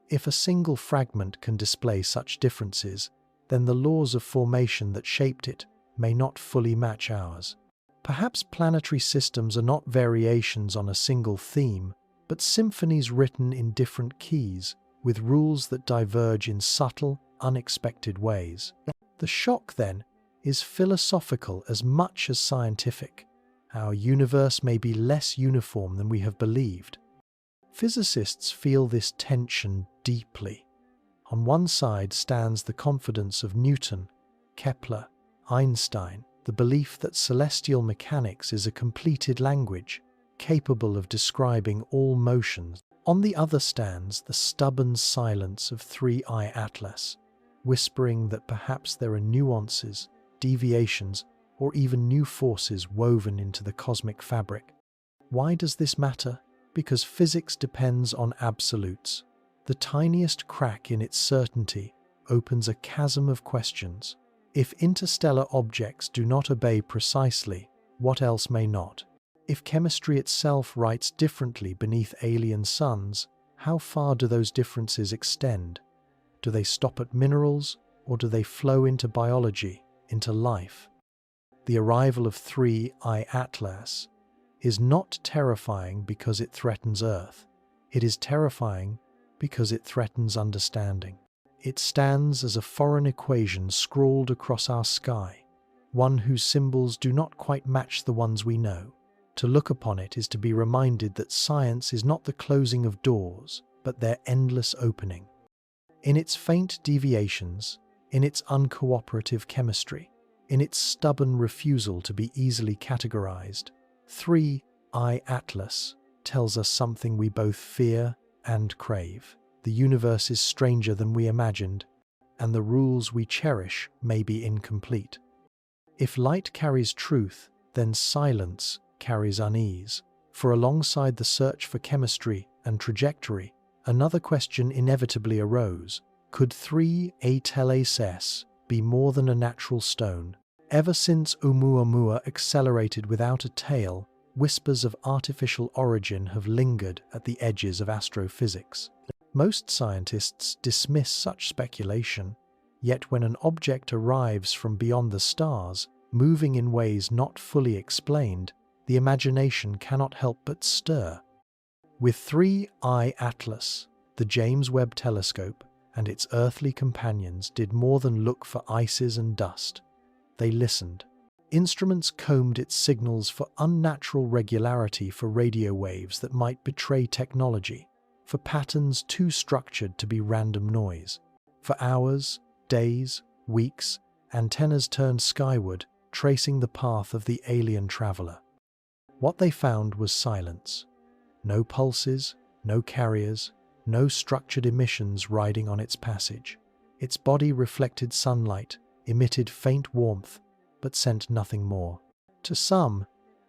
If a single fragment can display such differences, then the laws of formation that shaped it may not fully match ours. Perhaps planetary systems are not variations on a single theme, but symphonies written in different keys, with rules that diverge in subtle, unexpected ways. The shock, then, is philosophical as much as scientific. Our universe may be less uniform than we have believed. Physicists feel this tension deeply. On one side stands the confidence of Newton, Kepler, Einstein, the belief that celestial mechanics is a completed language, capable of describing all motions. On the other stands the stubborn silence of 3I Atlas, whispering that perhaps there are nuances, deviations, or even new forces woven into the cosmic fabric. Why does this matter? Because physics depends on absolutes. The tiniest crack in its certainty opens a chasm of questions. If interstellar objects do not obey precisely, what else may not? If chemistry itself writes differently beneath alien suns, how far do those differences extend? Do they stop at minerals, or do they flow into biology, into life? The arrival of 3I Atlas is not terrifying because it threatens Earth. It is terrifying because it threatens understanding. It stands as a foreign equation scrawled across our sky, one whose symbols do not quite match the ones we know. To look upon it is to be reminded that science is not the closing of doors, but their endless opening. In its faint deviations, in its uncooperative chemistry, in its stubborn refusal to be easily categorized, 3-Eye Atlas tells us something we both fear and crave. The universe is stranger than we imagined, and the rules we cherish may be incomplete. If light carries truth, then silence carries unease. For alongside the search for chemistry and trajectory, another question inevitably arose. Could 3-A Telescope be more than a natural stone? Ever since Oumuamua accelerated without a tail, whispers of artificial origin have lingered at the edges of astrophysics. Most scientists dismiss such speculation, yet when an object arrives from beyond the stars, moving in ways not fully explained, the imagination cannot help but stir. With 3-Eye Atlas, the James Webb Telescope and its earthly companions did more than look for ices and dust. They listened. Instruments combed its signals for unnatural regularity, for radio waves that might betray technology, for patterns too structured to be random noise. For hours, days, weeks, antennas turned skyward, tracing the path of the alien traveler. What they found was silence. No pulses, no carriers, no structured emissions riding on its passage. Its body reflected sunlight, emitted faint warmth, but sent nothing more. To some,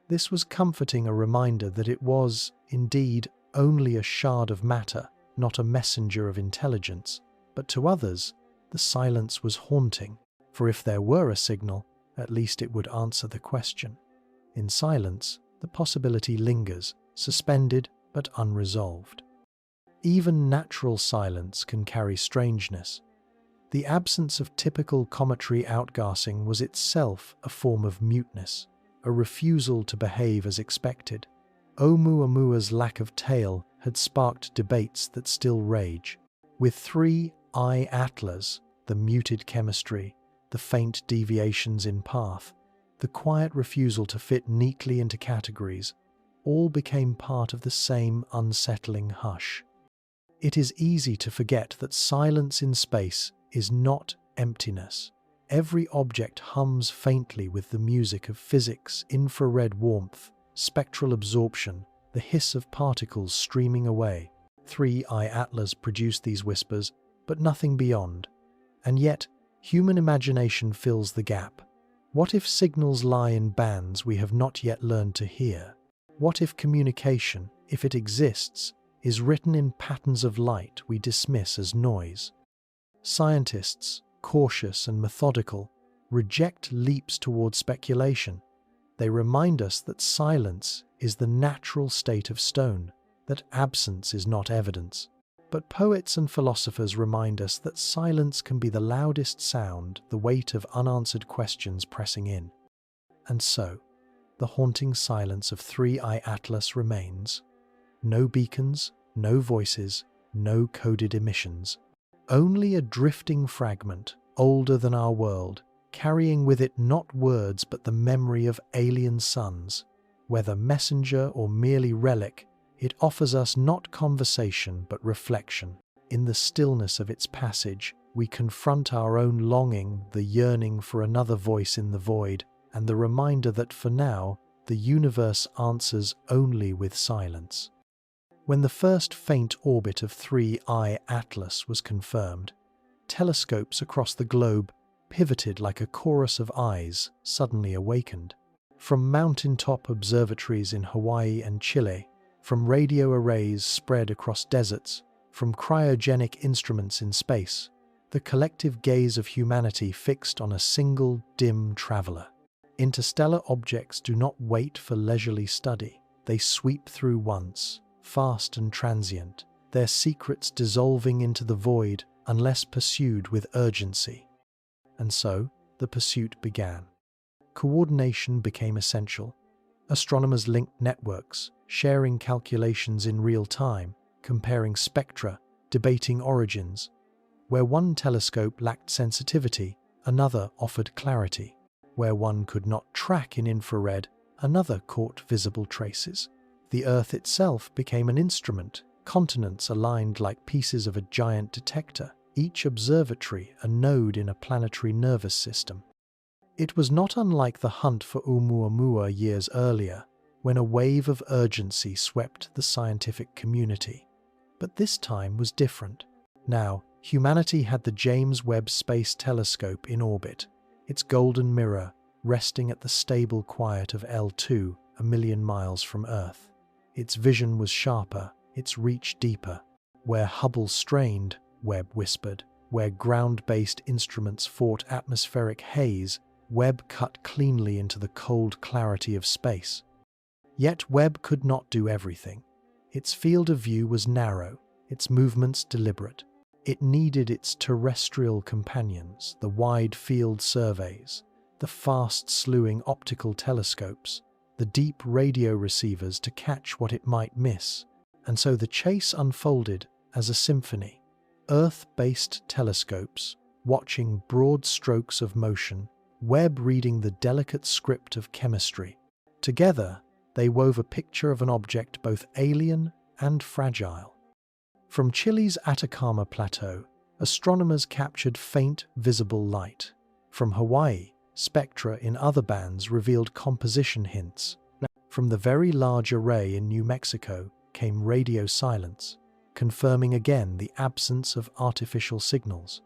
this was comforting, a reminder that it was, indeed, only a shard of matter, not a messenger of intelligence. But to others, the silence was haunting, for if there were a signal, at least it would answer the question. In silence, the possibility lingers, suspended but unresolved. Even natural silence can carry strangeness. The absence of typical cometary outgassing was itself a form of muteness, a refusal to behave as expected. Oumuamua's lack of tail had sparked debates that still rage. With 3-Eye Atlas, the muted chemistry, the faint deviations in path, the quiet refusal to fit neatly into categories, all became part of the same unsettling hush. It is easy to forget that silence in space is not emptiness. Every object hums faintly with the music of physics, infrared warmth, spectral absorption, the hiss of particles streaming away. 3-Eye Atlas produced these whispers, but nothing beyond. And yet, human imagination fills the gap. What if signals lie in bands we have not yet learned to hear? What if communication, if it exists, is written in patterns of light we dismiss as noise? Scientists, cautious and methodical, reject leaps toward speculation. They remind us that silence is the natural state of stone, that absence is not evidence. But poets and philosophers remind us that silence can be the loudest sound, the weight of unanswered questions pressing in. And so, the haunting silence of 3-Eye Atlas remains. No beacons, no voices, no coded emissions. Only a drifting fragment, older than our world, carrying with it not words but the memory of alien suns. Whether messenger or merely relic, it offers us not conversation but reflection. In the stillness of its passage, we confront our own longing, the yearning for another voice in the void, and the reminder that for now, the universe answers only with silence. When the first faint orbit of 3-Eye Atlas was confirmed, telescopes across the globe pivoted like a chorus of eyes suddenly awakened. From mountaintop observatories in Hawaii and Chile, from radio arrays spread across deserts, from cryogenic instruments in space, the collective gaze of humanity fixed on a single dim traveler. Interstellar objects do not wait for leisurely study. They sweep through once, fast and transient, their secrets dissolving into the void unless pursued with urgency. And so, the pursuit began. Coordination became essential. Astronomers linked networks, sharing calculations in real time, comparing spectra, debating origins. Where one telescope lacked sensitivity, another offered clarity. Where one could not track in infrared, another caught visible traces. The Earth itself became an instrument, continents aligned like pieces of a giant detector, each observatory a node in a planetary nervous system. It was not unlike the hunt for Oumuamua years earlier, when a wave of urgency swept the scientific community. But this time was different. Now, humanity had the James Webb Space Telescope in orbit, its golden mirror resting at the stable quiet of L2, a million miles from Earth. Its vision was sharper, its reach deeper. Where Hubble strained, Webb whispered. Where ground-based instruments fought atmospheric haze, Webb cut cleanly into the cold clarity of space. Yet Webb could not do everything. Its field of view was narrow, its movements deliberate. It needed its terrestrial companions, the wide-field surveys, the fast-slewing optical telescopes, the deep radio receivers to catch what it might miss. And so the chase unfolded as a symphony. Earth-based telescopes, watching broad strokes of motion, Webb reading the delicate script of chemistry. Together, they wove a picture of an object both alien and fragile. From Chile's Atacama Plateau, astronomers captured faint, visible light. From Hawaii, spectra in other bands revealed composition hints. From the Very Large Array in New Mexico came radio silence, confirming again the absence of artificial signals.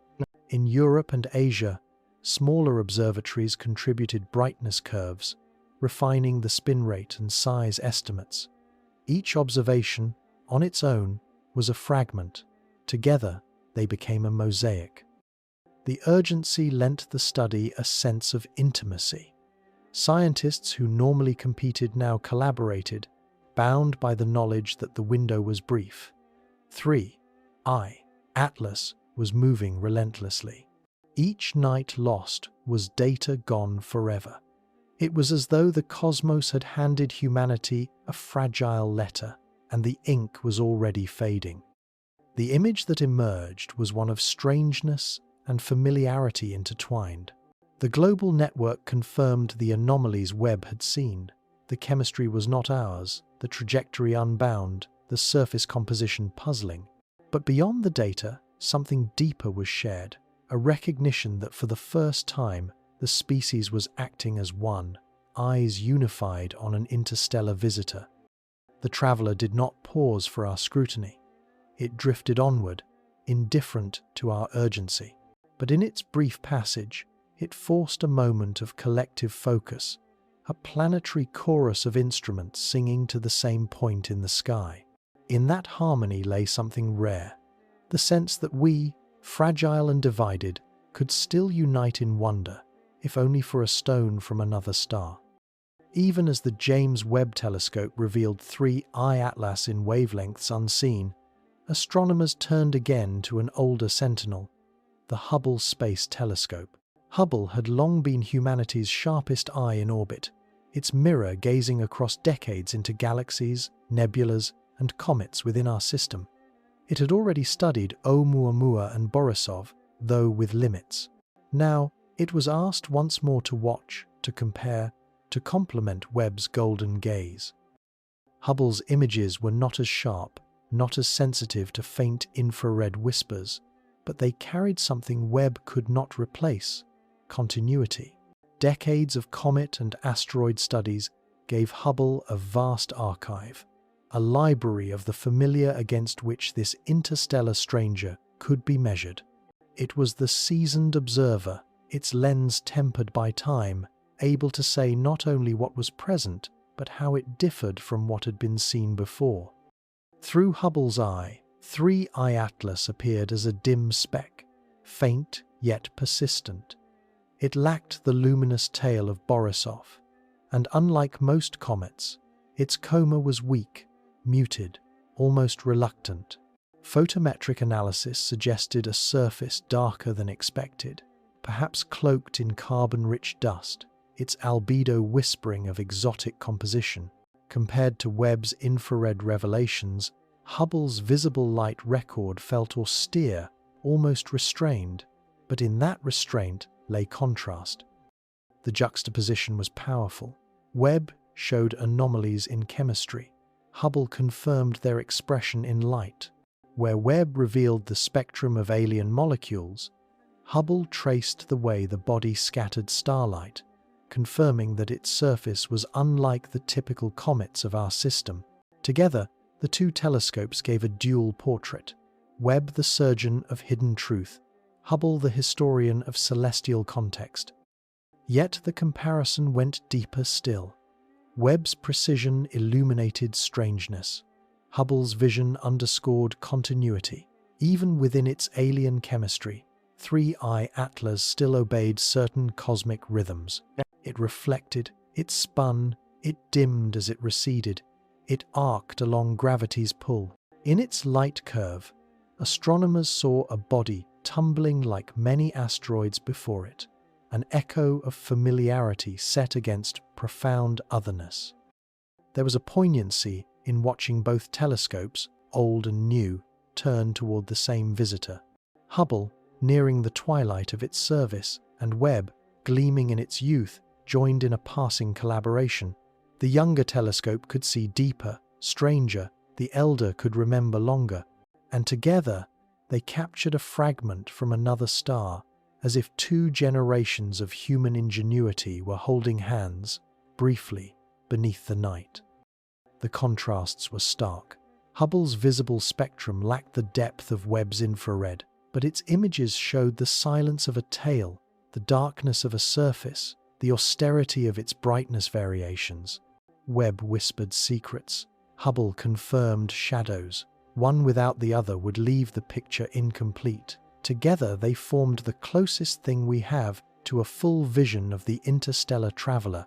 In Europe and Asia, smaller observatories contributed brightness curves, refining the spin rate and size estimates. Each observation, on its own, was a fragment. Together, they became a mosaic. The urgency lent the study a sense of intimacy. Scientists who normally competed now collaborated, bound by the knowledge that the window was brief. 3I Atlas was moving relentlessly. Each night lost was data gone forever. It was as though the cosmos had handed humanity a fragile letter, and the ink was already fading. The image that emerged was one of strangeness and familiarity intertwined. The global network confirmed the anomalies Webb had seen. The chemistry was not ours, the trajectory unbound, the surface composition puzzling. But beyond the data, something deeper was shared, a recognition that for the first time, the species was acting as one, eyes unified on an interstellar visitor. The traveler did not pause for our scrutiny. It drifted onward, indifferent to our urgency. But in its brief passage, it forced a moment of collective focus, a planetary chorus of instruments singing to the same point in the sky. In that harmony lay something rare, the sense that we, fragile and divided, could still unite in wonder, if only for a stone from another star. Even as the James Webb Telescope revealed 3I Atlas in wavelengths unseen, astronomers turned again to an older sentinel, the Hubble Space Telescope. Hubble had long been humanity's sharpest eye in orbit, its mirror gazing across decades into galaxies, nebulas, and comets within our system. It had already studied Oumuamua and Borisov, though with limits. Now, it was asked once more to watch, to compare, to complement Webb's golden gaze. Hubble's images were not as sharp, not as sensitive to faint infrared whispers, but they carried something Webb could not replace: continuity. Decades of comet and asteroid studies gave Hubble a vast archive, a library of the familiar against which this interstellar stranger could be measured. It was the seasoned observer, its lens tempered by time, able to say not only what was present, but how it differed from what had been seen before. Through Hubble's eye, 3I Atlas appeared as a dim speck, faint yet persistent. It lacked the luminous tail of Borisov, and unlike most comets, its coma was weak, muted, almost reluctant. Photometric analysis suggested a surface darker than expected, perhaps cloaked in carbon-rich dust, its albedo whispering of exotic composition. Compared to Webb's infrared revelations, Hubble's visible light record felt austere, almost restrained, but in that restraint lay contrast. The juxtaposition was powerful. Webb showed anomalies in chemistry. Hubble confirmed their expression in light. Where Webb revealed the spectrum of alien molecules, Hubble traced the way the body scattered starlight, confirming that its surface was unlike the typical comets of our system. Together, the two telescopes gave a dual portrait: Webb the surgeon of hidden truth, Hubble the historian of celestial context. Yet the comparison went deeper still. Webb's precision illuminated strangeness. Hubble's vision underscored continuity. Even within its alien chemistry, 3I Atlas still obeyed certain cosmic rhythms. It reflected, it spun, it dimmed as it receded. It arced along gravity's pull. In its light curve, astronomers saw a body tumbling like many asteroids before it, an echo of familiarity set against profound otherness. There was a poignancy in watching both telescopes, old and new, turn toward the same visitor. Hubble, nearing the twilight of its service, and Webb, gleaming in its youth, joined in a passing collaboration. The younger telescope could see deeper, stranger, the elder could remember longer, and together they captured a fragment from another star, as if two generations of human ingenuity were holding hands, briefly, beneath the night. The contrasts were stark. Hubble's visible spectrum lacked the depth of Webb's infrared, but its images showed the silence of a tail, the darkness of a surface, the austerity of its brightness variations. Webb whispered secrets. Hubble confirmed shadows. One without the other would leave the picture incomplete. Together they formed the closest thing we have to a full vision of the interstellar traveler.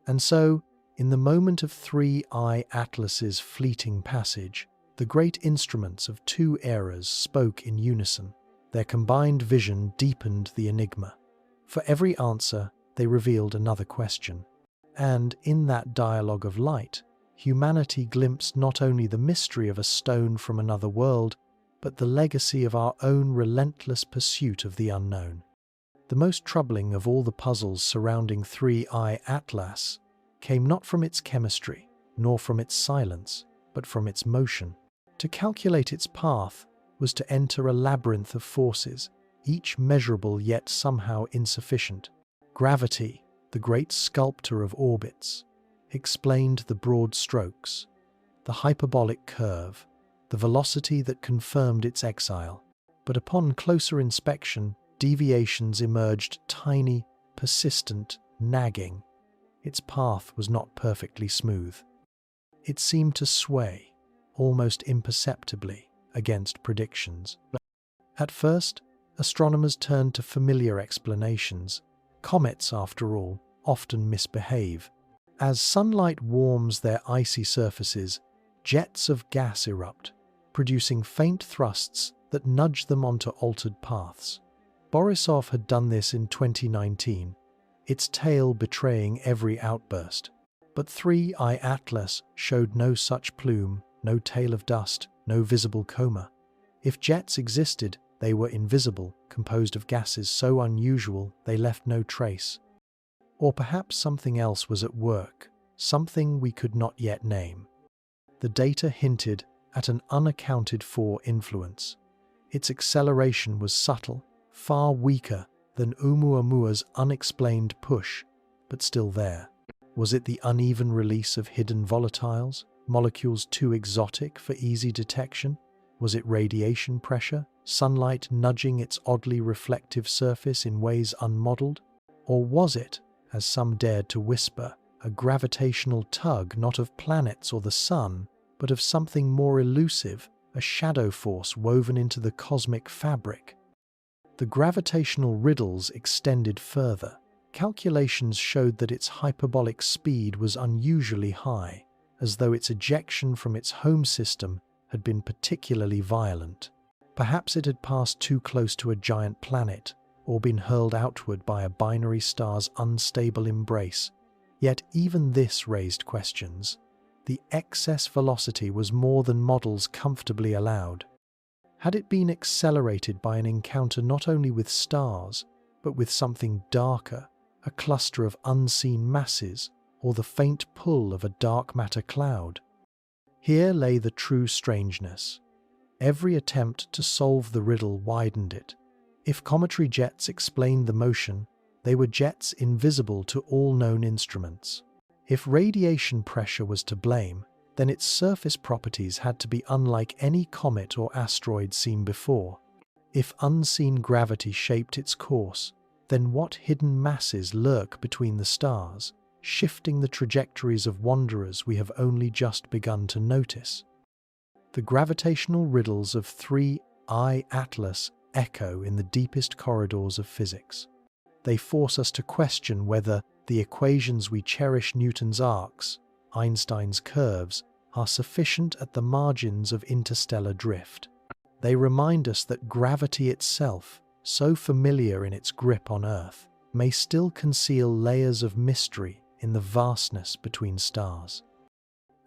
And so, in the moment of 3I Atlas's fleeting passage, the great instruments of two eras spoke in unison. Their combined vision deepened the enigma. For every answer, they revealed another question. And in that dialogue of light, humanity glimpsed not only the mystery of a stone from another world, but the legacy of our own relentless pursuit of the unknown. The most troubling of all the puzzles surrounding 3I Atlas came not from its chemistry, nor from its silence, but from its motion. To calculate its path was to enter a labyrinth of forces, each measurable yet somehow insufficient. Gravity, the great sculptor of orbits, explained the broad strokes, the hyperbolic curve, the velocity that confirmed its exile. But upon closer inspection, deviations emerged tiny, persistent, nagging. Its path was not perfectly smooth. It seemed to sway, almost imperceptibly, against predictions. At first, astronomers turned to familiar explanations. Comets, after all, often misbehave. As sunlight warms their icy surfaces, jets of gas erupt, producing faint thrusts that nudge them onto altered paths. Borisov had done this in 2019, its tail betraying every outburst. But 3I Atlas showed no such plume, no tail of dust, no visible coma. If jets existed, they were invisible, composed of gases so unusual they left no trace. Or perhaps something else was at work, something we could not yet name. The data hinted at an unaccounted-for influence. Its acceleration was subtle, far weaker than Oumuamua's unexplained push, but still there. Was it the uneven release of hidden volatiles, molecules too exotic for easy detection? Was it radiation pressure, sunlight nudging its oddly reflective surface in ways unmodeled? Or was it, as some dared to whisper, a gravitational tug not of planets or the sun, but of something more elusive, a shadow force woven into the cosmic fabric? The gravitational riddles extended further. Calculations showed that its hyperbolic speed was unusually high, as though its ejection from its home system had been particularly violent. Perhaps it had passed too close to a giant planet, or been hurled outward by a binary star's unstable embrace. Yet even this raised questions. The excess velocity was more than models comfortably allowed. Had it been accelerated by an encounter not only with stars, but with something darker, a cluster of unseen masses, or the faint pull of a dark matter cloud? Here lay the true strangeness. Every attempt to solve the riddle widened it. If cometary jets explained the motion, They were jets invisible to all known instruments. If radiation pressure was to blame, then its surface properties had to be unlike any comet or asteroid seen before. If unseen gravity shaped its course, then what hidden masses lurk between the stars, shifting the trajectories of wanderers we have only just begun to notice? The gravitational riddles of 3I Atlas echo in the deepest corridors of physics. They force us to question whether the equations we cherish, Newton's arcs, Einstein's curves, are sufficient at the margins of interstellar drift. They remind us that gravity itself, so familiar in its grip on Earth, may still conceal layers of mystery in the vastness between stars.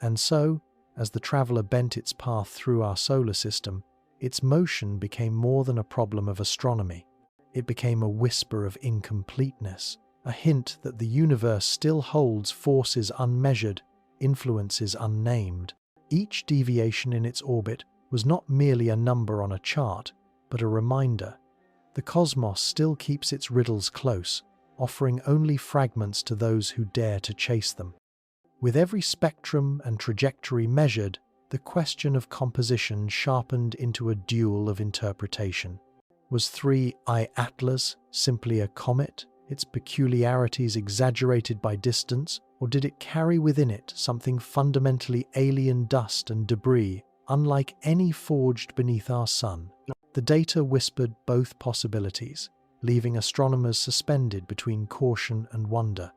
And so, as the traveler bent its path through our solar system, its motion became more than a problem of astronomy. It became a whisper of incompleteness, a hint that the universe still holds forces unmeasured, influences unnamed. Each deviation in its orbit was not merely a number on a chart, but a reminder. The cosmos still keeps its riddles close, offering only fragments to those who dare to chase them. With every spectrum and trajectory measured, the question of composition sharpened into a duel of interpretation. Was 3I Atlas simply a comet, its peculiarities exaggerated by distance, or did it carry within it something fundamentally alien, dust and debris, unlike any forged beneath our sun? The data whispered both possibilities, leaving astronomers suspended between caution and wonder.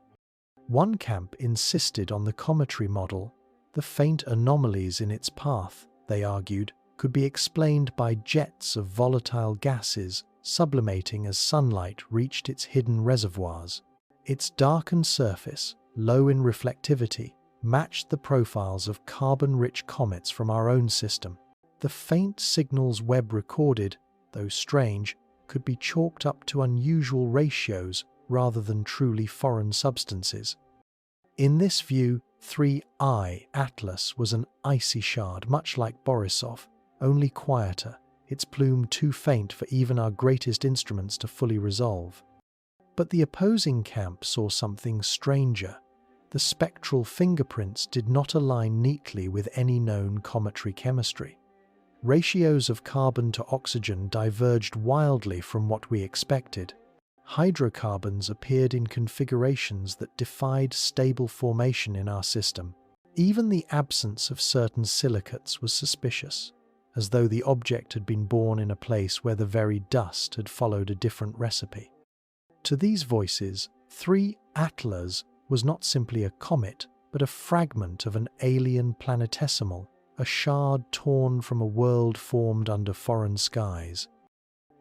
One camp insisted on the cometary model. The faint anomalies in its path, they argued, could be explained by jets of volatile gases sublimating as sunlight reached its hidden reservoirs. Its darkened surface, low in reflectivity, matched the profiles of carbon-rich comets from our own system. The faint signals Webb recorded, though strange, could be chalked up to unusual ratios rather than truly foreign substances. In this view, 3I Atlas was an icy shard much like Borisov, only quieter, its plume too faint for even our greatest instruments to fully resolve. But the opposing camp saw something stranger. The spectral fingerprints did not align neatly with any known cometary chemistry. Ratios of carbon to oxygen diverged wildly from what we expected. Hydrocarbons appeared in configurations that defied stable formation in our system. Even the absence of certain silicates was suspicious, as though the object had been born in a place where the very dust had followed a different recipe. To these voices, 3 Atlas was not simply a comet, but a fragment of an alien planetesimal, a shard torn from a world formed under foreign skies.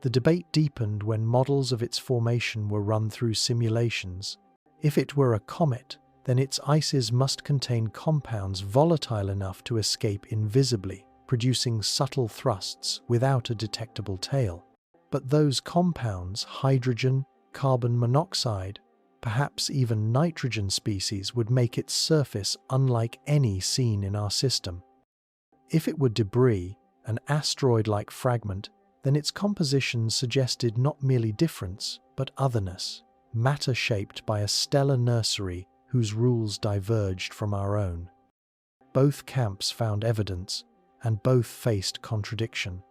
The debate deepened when models of its formation were run through simulations. If it were a comet, then its ices must contain compounds volatile enough to escape invisibly, producing subtle thrusts without a detectable tail. But those compounds, hydrogen, carbon monoxide, perhaps even nitrogen species, would make its surface unlike any seen in our system. If it were debris, an asteroid-like fragment, then its composition suggested not merely difference, but otherness, matter shaped by a stellar nursery whose rules diverged from our own. Both camps found evidence, and both faced contradiction.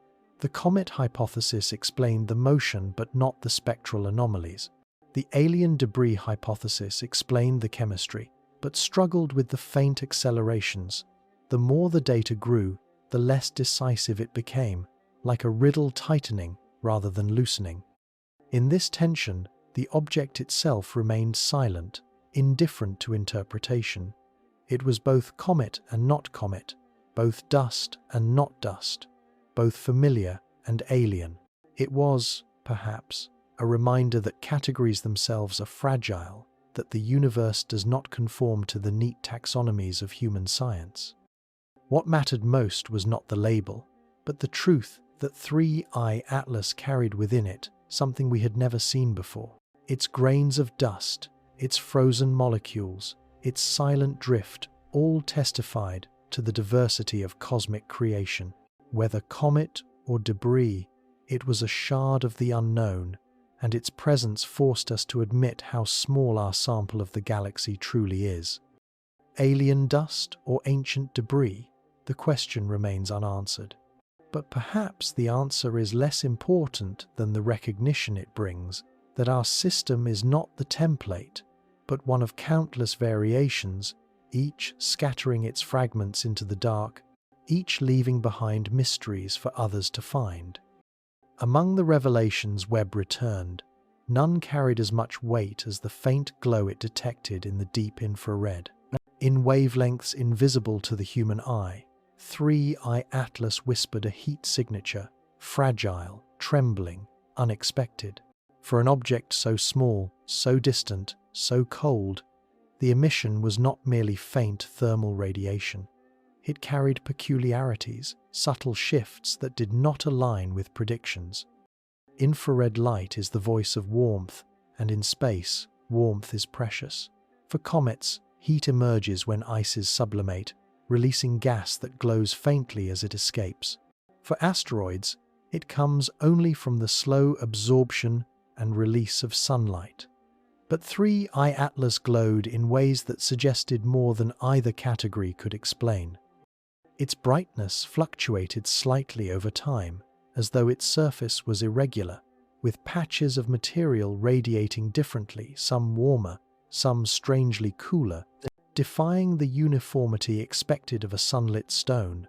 The comet hypothesis explained the motion but not the spectral anomalies. The alien debris hypothesis explained the chemistry, but struggled with the faint accelerations. The more the data grew, the less decisive it became, like a riddle tightening rather than loosening. In this tension, the object itself remained silent, indifferent to interpretation. It was both comet and not comet, both dust and not dust, both familiar and alien. It was, perhaps, a reminder that categories themselves are fragile, that the universe does not conform to the neat taxonomies of human science. What mattered most was not the label, but the truth that 3I Atlas carried within it something we had never seen before. Its grains of dust, its frozen molecules, its silent drift all testified to the diversity of cosmic creation. Whether comet or debris, it was a shard of the unknown, and its presence forced us to admit how small our sample of the galaxy truly is. Alien dust or ancient debris? The question remains unanswered. But perhaps the answer is less important than the recognition it brings, that our system is not the template, but one of countless variations, each scattering its fragments into the dark, each leaving behind mysteries for others to find. Among the revelations Webb returned, none carried as much weight as the faint glow it detected in the deep infrared. In wavelengths invisible to the human eye, 3I Atlas whispered a heat signature, fragile, trembling, unexpected. For an object so small, so distant, so cold, the emission was not merely faint thermal radiation. It carried peculiarities, subtle shifts that did not align with predictions. Infrared light is the voice of warmth, and in space, warmth is precious. For comets, heat emerges when ices sublimate, releasing gas that glows faintly as it escapes. For asteroids, it comes only from the slow absorption and release of sunlight. But 3I Atlas glowed in ways that suggested more than either category could explain. Its brightness fluctuated slightly over time, as though its surface was irregular, with patches of material radiating differently, some warmer, some strangely cooler, defying the uniformity expected of a sunlit stone.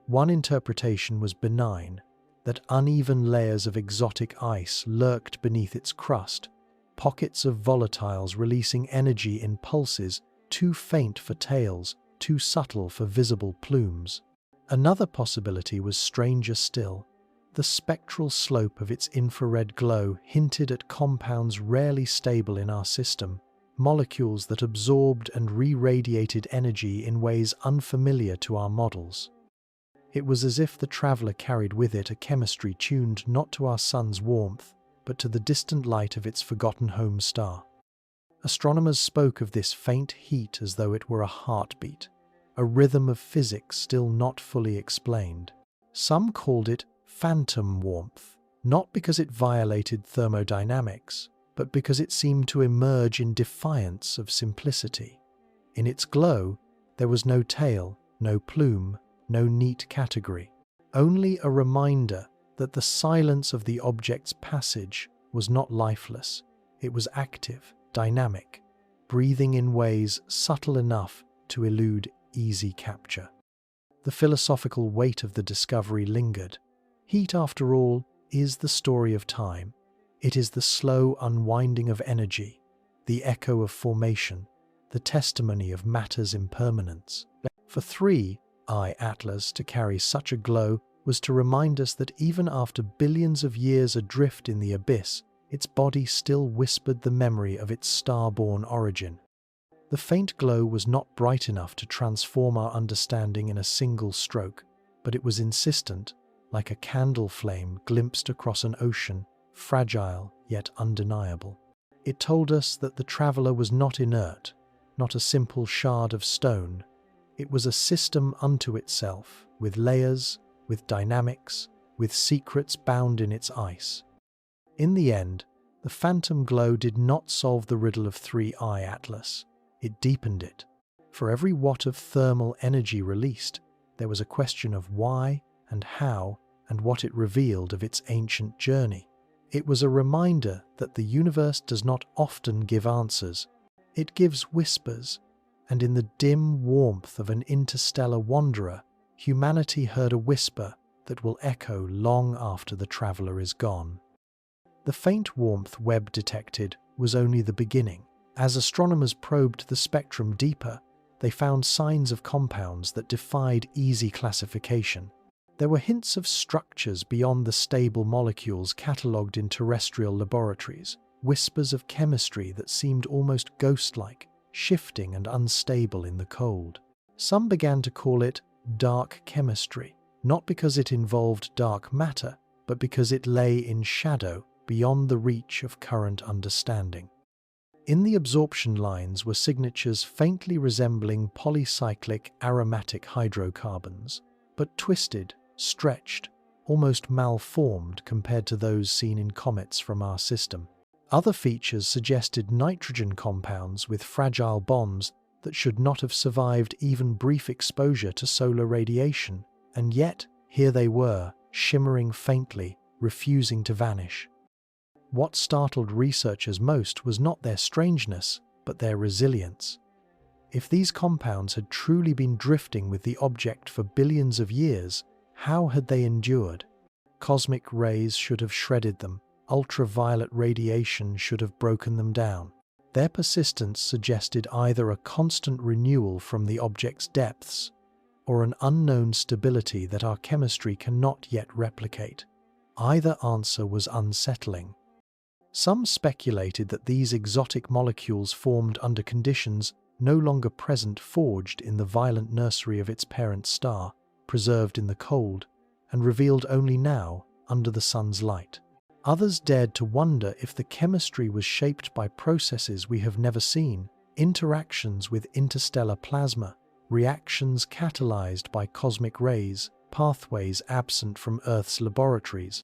One interpretation was benign, that uneven layers of exotic ice lurked beneath its crust, pockets of volatiles releasing energy in pulses too faint for tails, too subtle for visible plumes. Another possibility was stranger still. The spectral slope of its infrared glow hinted at compounds rarely stable in our system, molecules that absorbed and re-radiated energy in ways unfamiliar to our models. It was as if the traveler carried with it a chemistry tuned not to our sun's warmth, but to the distant light of its forgotten home star. Astronomers spoke of this faint heat as though it were a heartbeat, a rhythm of physics still not fully explained. Some called it phantom warmth, not because it violated thermodynamics, but because it seemed to emerge in defiance of simplicity. In its glow, there was no tail, no plume, no neat category, only a reminder that the silence of the object's passage was not lifeless. It was active, dynamic, breathing in ways subtle enough to elude easy capture. The philosophical weight of the discovery lingered. Heat, after all, is the story of time. It is the slow unwinding of energy, the echo of formation, the testimony of matter's impermanence. For 3I Atlas to carry such a glow was to remind us that even after billions of years adrift in the abyss, its body still whispered the memory of its star-born origin. The faint glow was not bright enough to transform our understanding in a single stroke, but it was insistent, like a candle flame glimpsed across an ocean, fragile yet undeniable. It told us that the traveler was not inert, not a simple shard of stone. It was a system unto itself, with layers, with dynamics, with secrets bound in its ice. In the end, the phantom glow did not solve the riddle of 3I Atlas. It deepened it. For every watt of thermal energy released, there was a question of why and how and what it revealed of its ancient journey. It was a reminder that the universe does not often give answers. It gives whispers, and in the dim warmth of an interstellar wanderer, humanity heard a whisper that will echo long after the traveler is gone. The faint warmth Webb detected was only the beginning. As astronomers probed the spectrum deeper, they found signs of compounds that defied easy classification. There were hints of structures beyond the stable molecules catalogued in terrestrial laboratories, whispers of chemistry that seemed almost ghost-like, shifting and unstable in the cold. Some began to call it dark chemistry, not because it involved dark matter, but because it lay in shadow beyond the reach of current understanding. In the absorption lines were signatures faintly resembling polycyclic aromatic hydrocarbons, but twisted, stretched, almost malformed compared to those seen in comets from our system. Other features suggested nitrogen compounds with fragile bonds that should not have survived even brief exposure to solar radiation, and yet here they were, shimmering faintly, refusing to vanish. What startled researchers most was not their strangeness, but their resilience. If these compounds had truly been drifting with the object for billions of years, how had they endured? Cosmic rays should have shredded them. Ultraviolet radiation should have broken them down. Their persistence suggested either a constant renewal from the object's depths or an unknown stability that our chemistry cannot yet replicate. Either answer was unsettling. Some speculated that these exotic molecules formed under conditions no longer present, forged in the violent nursery of its parent star, preserved in the cold, and revealed only now under the sun's light. Others dared to wonder if the chemistry was shaped by processes we have never seen, interactions with interstellar plasma, reactions catalyzed by cosmic rays, pathways absent from Earth's laboratories.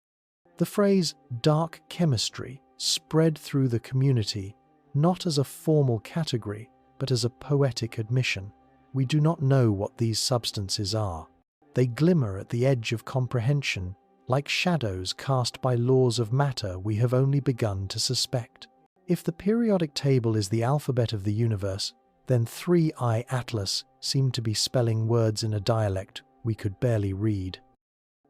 The phrase dark chemistry spread through the community, not as a formal category, but as a poetic admission. We do not know what these substances are. They glimmer at the edge of comprehension, like shadows cast by laws of matter we have only begun to suspect. If the periodic table is the alphabet of the universe, then 3I Atlas seemed to be spelling words in a dialect we could barely read.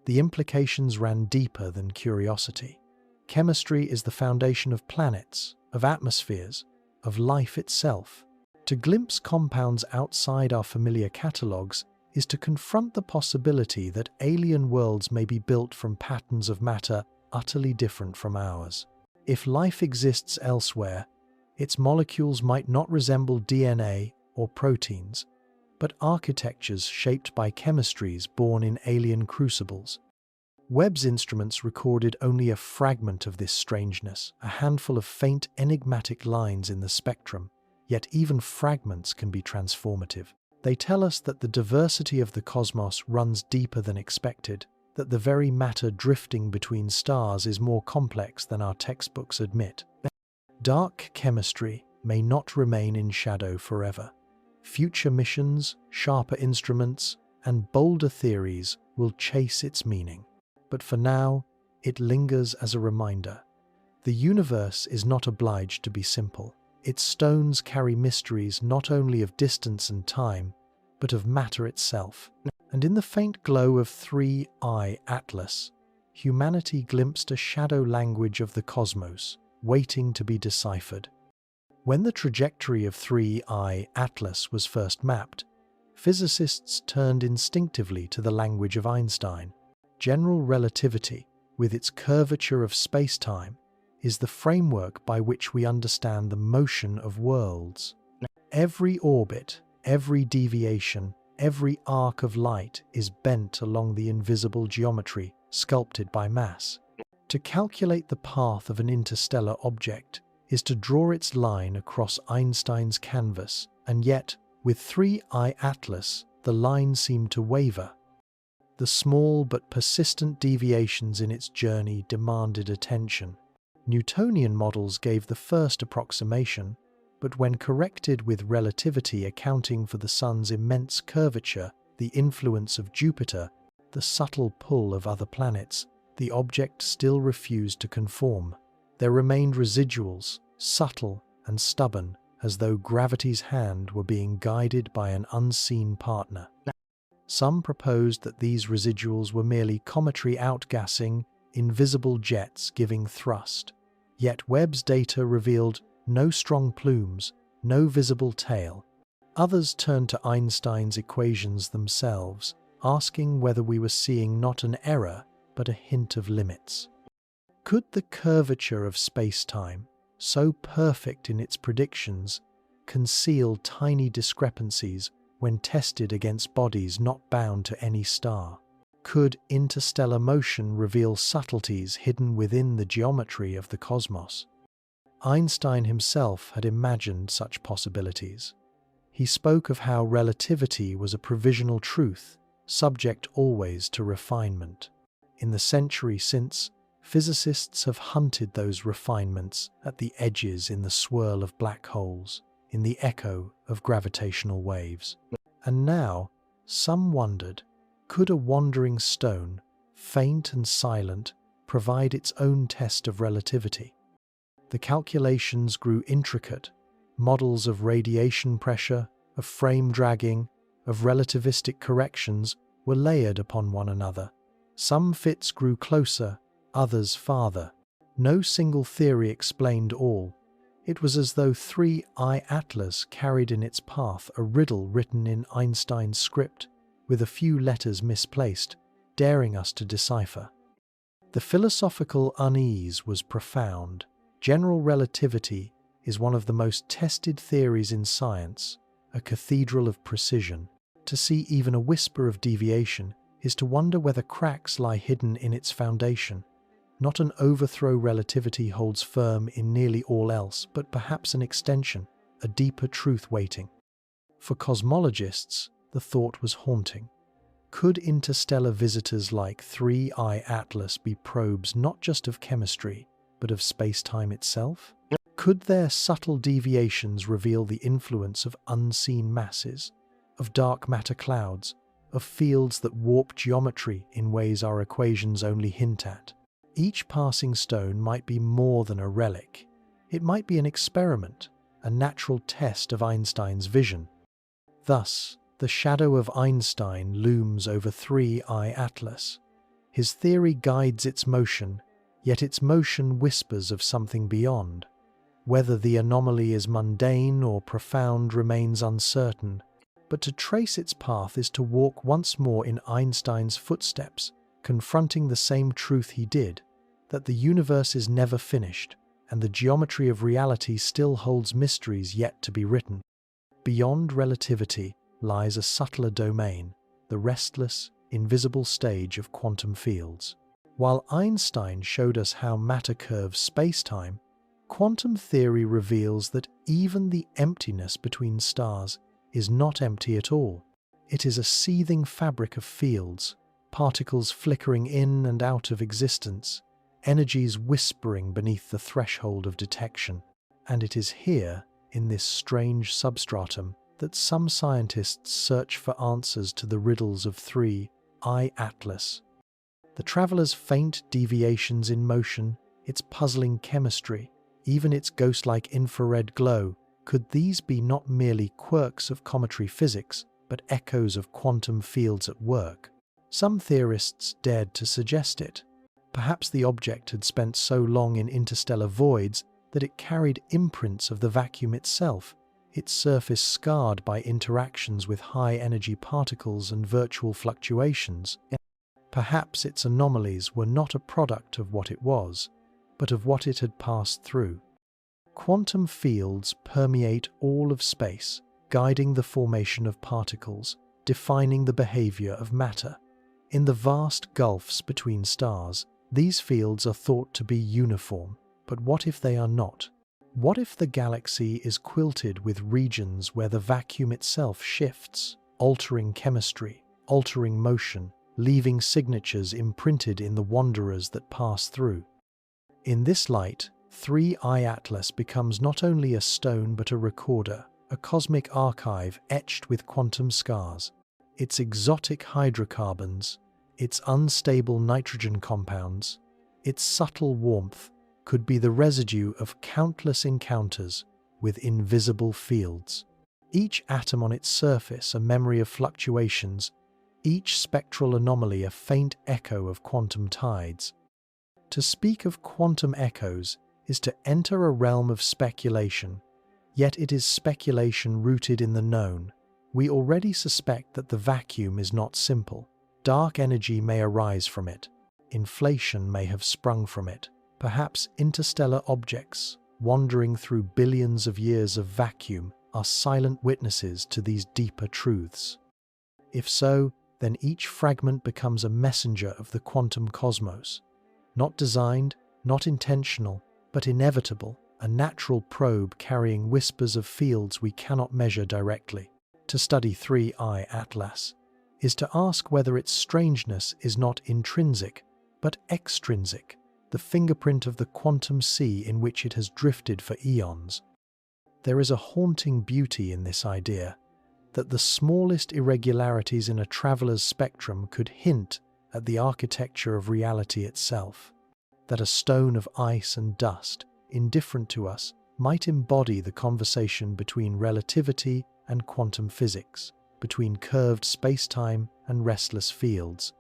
The implications ran deeper than curiosity. Chemistry is the foundation of planets, of atmospheres, of life itself. To glimpse compounds outside our familiar catalogues is to confront the possibility that alien worlds may be built from patterns of matter utterly different from ours. If life exists elsewhere, its molecules might not resemble DNA or proteins, but architectures shaped by chemistries born in alien crucibles. Webb's instruments recorded only a fragment of this strangeness, a handful of faint, enigmatic lines in the spectrum, yet even fragments can be transformative. They tell us that the diversity of the cosmos runs deeper than expected, that the very matter drifting between stars is more complex than our textbooks admit. Dark chemistry may not remain in shadow forever. Future missions, sharper instruments, and bolder theories will chase its meaning. But for now, it lingers as a reminder. The universe is not obliged to be simple. Its stones carry mysteries not only of distance and time, but of matter itself. And in the faint glow of 3I Atlas, humanity glimpsed a shadow language of the cosmos, waiting to be deciphered. When the trajectory of 3I Atlas was first mapped, physicists turned instinctively to the language of Einstein. General relativity, with its curvature of space-time, is the framework by which we understand the motion of worlds. Every orbit, every deviation, every arc of light is bent along the invisible geometry sculpted by mass. To calculate the path of an interstellar object is to draw its line across Einstein's canvas, and yet, with 3I Atlas, the line seemed to waver. The small but persistent deviations in its journey demanded attention. Newtonian models gave the first approximation, but when corrected with relativity accounting for the Sun's immense curvature, the influence of Jupiter, the subtle pull of other planets, the object still refused to conform. There remained residuals, subtle and stubborn, as though gravity's hand were being guided by an unseen partner. Some proposed that these residuals were merely cometary outgassing, invisible jets giving thrust. Yet Webb's data revealed no strong plumes, no visible tail. Others turned to Einstein's equations themselves, asking whether we were seeing not an error, but a hint of limits. Could the curvature of space-time, so perfect in its predictions, conceal tiny discrepancies when tested against bodies not bound to any star? Could interstellar motion reveal subtleties hidden within the geometry of the cosmos? Einstein himself had imagined such possibilities. He spoke of how relativity was a provisional truth, subject always to refinement. In the century since, physicists have hunted those refinements at the edges, in the swirl of black holes, in the echo of gravitational waves. And now, some wondered, could a wandering stone, faint and silent, provide its own test of relativity? The calculations grew intricate. Models of radiation pressure, of frame dragging, of relativistic corrections were layered upon one another. Some fits grew closer, others farther. No single theory explained all. It was as though 3I Atlas carried in its path a riddle written in Einstein's script, with a few letters misplaced, daring us to decipher. The philosophical unease was profound. General relativity is one of the most tested theories in science, a cathedral of precision. To see even a whisper of deviation is to wonder whether cracks lie hidden in its foundation. Not an overthrow, relativity holds firm in nearly all else, but perhaps an extension, a deeper truth waiting. For cosmologists, the thought was haunting. Could interstellar visitors like 3I Atlas be probes not just of chemistry, but of space-time itself? Could their subtle deviations reveal the influence of unseen masses, of dark matter clouds, of fields that warp geometry in ways our equations only hint at? Each passing stone might be more than a relic. It might be an experiment, a natural test of Einstein's vision. Thus, the shadow of Einstein looms over 3I Atlas. His theory guides its motion, yet its motion whispers of something beyond. Whether the anomaly is mundane or profound remains uncertain, but to trace its path is to walk once more in Einstein's footsteps, confronting the same truth he did, that the universe is never finished, and the geometry of reality still holds mysteries yet to be written. Beyond relativity lies a subtler domain, the restless, invisible stage of quantum fields. While Einstein showed us how matter curves space-time, quantum theory reveals that even the emptiness between stars is not empty at all. It is a seething fabric of fields, particles flickering in and out of existence, energies whispering beneath the threshold of detection. And it is here, in this strange substratum, that some scientists search for answers to the riddles of 3I Atlas. The traveler's faint deviations in motion, its puzzling chemistry, even its ghost-like infrared glow, could these be not merely quirks of cometary physics, but echoes of quantum fields at work? Some theorists dared to suggest it. Perhaps the object had spent so long in interstellar voids that it carried imprints of the vacuum itself, its surface scarred by interactions with high-energy particles and virtual fluctuations. Perhaps its anomalies were not a product of what it was, but of what it had passed through. Quantum fields permeate all of space, guiding the formation of particles, defining the behavior of matter. In the vast gulfs between stars, these fields are thought to be uniform, but what if they are not? What if the galaxy is quilted with regions where the vacuum itself shifts, altering chemistry, altering motion, leaving signatures imprinted in the wanderers that pass through? In this light, 3I Atlas becomes not only a stone but a recorder, a cosmic archive etched with quantum scars. Its exotic hydrocarbons, its unstable nitrogen compounds, its subtle warmth could be the residue of countless encounters with invisible fields. Each atom on its surface a memory of fluctuations, each spectral anomaly a faint echo of quantum tides. To speak of quantum echoes is to enter a realm of speculation, yet it is speculation rooted in the known. We already suspect that the vacuum is not simple. Dark energy may arise from it. Inflation may have sprung from it. Perhaps interstellar objects, wandering through billions of years of vacuum, are silent witnesses to these deeper truths. If so, then each fragment becomes a messenger of the quantum cosmos. Not designed, not intentional, but inevitable, a natural probe carrying whispers of fields we cannot measure directly. To study 3I Atlas is to ask whether its strangeness is not intrinsic, but extrinsic, the fingerprint of the quantum sea in which it has drifted for eons. There is a haunting beauty in this idea, that the smallest irregularities in a traveler's spectrum could hint at the architecture of reality itself, that a stone of ice and dust, indifferent to us, might embody the conversation between relativity and quantum physics, between curved space-time and restless fields.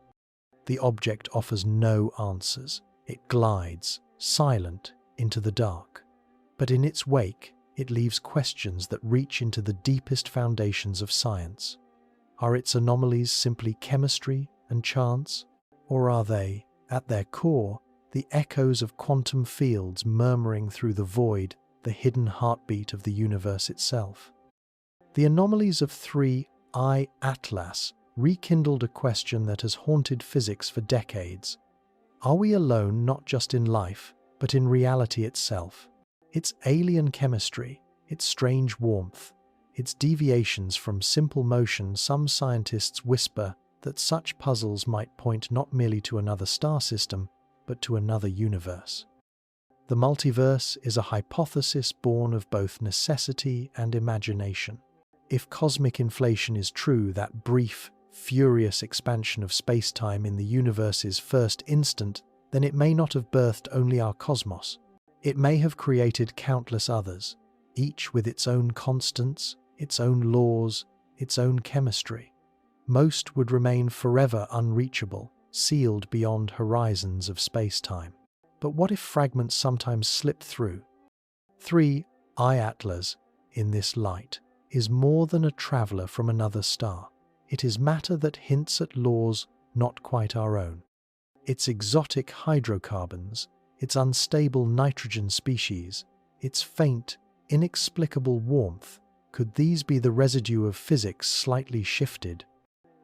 The object offers no answers. It glides, silent, into the dark. But in its wake, it leaves questions that reach into the deepest foundations of science. Are its anomalies simply chemistry and chance? Or are they, at their core, the echoes of quantum fields murmuring through the void, the hidden heartbeat of the universe itself? The anomalies of 3I Atlas rekindled a question that has haunted physics for decades. Are we alone not just in life, but in reality itself? Its alien chemistry, its strange warmth, its deviations from simple motion. Some scientists whisper that such puzzles might point not merely to another star system, but to another universe. The multiverse is a hypothesis born of both necessity and imagination. If cosmic inflation is true, that brief, furious expansion of space-time in the universe's first instant, then it may not have birthed only our cosmos. It may have created countless others, each with its own constants, its own laws, its own chemistry. Most would remain forever unreachable, sealed beyond horizons of space-time. But what if fragments sometimes slip through? 3I Atlas, in this light, is more than a traveler from another star. It is matter that hints at laws not quite our own. Its exotic hydrocarbons, its unstable nitrogen species, its faint, inexplicable warmth, could these be the residue of physics slightly shifted,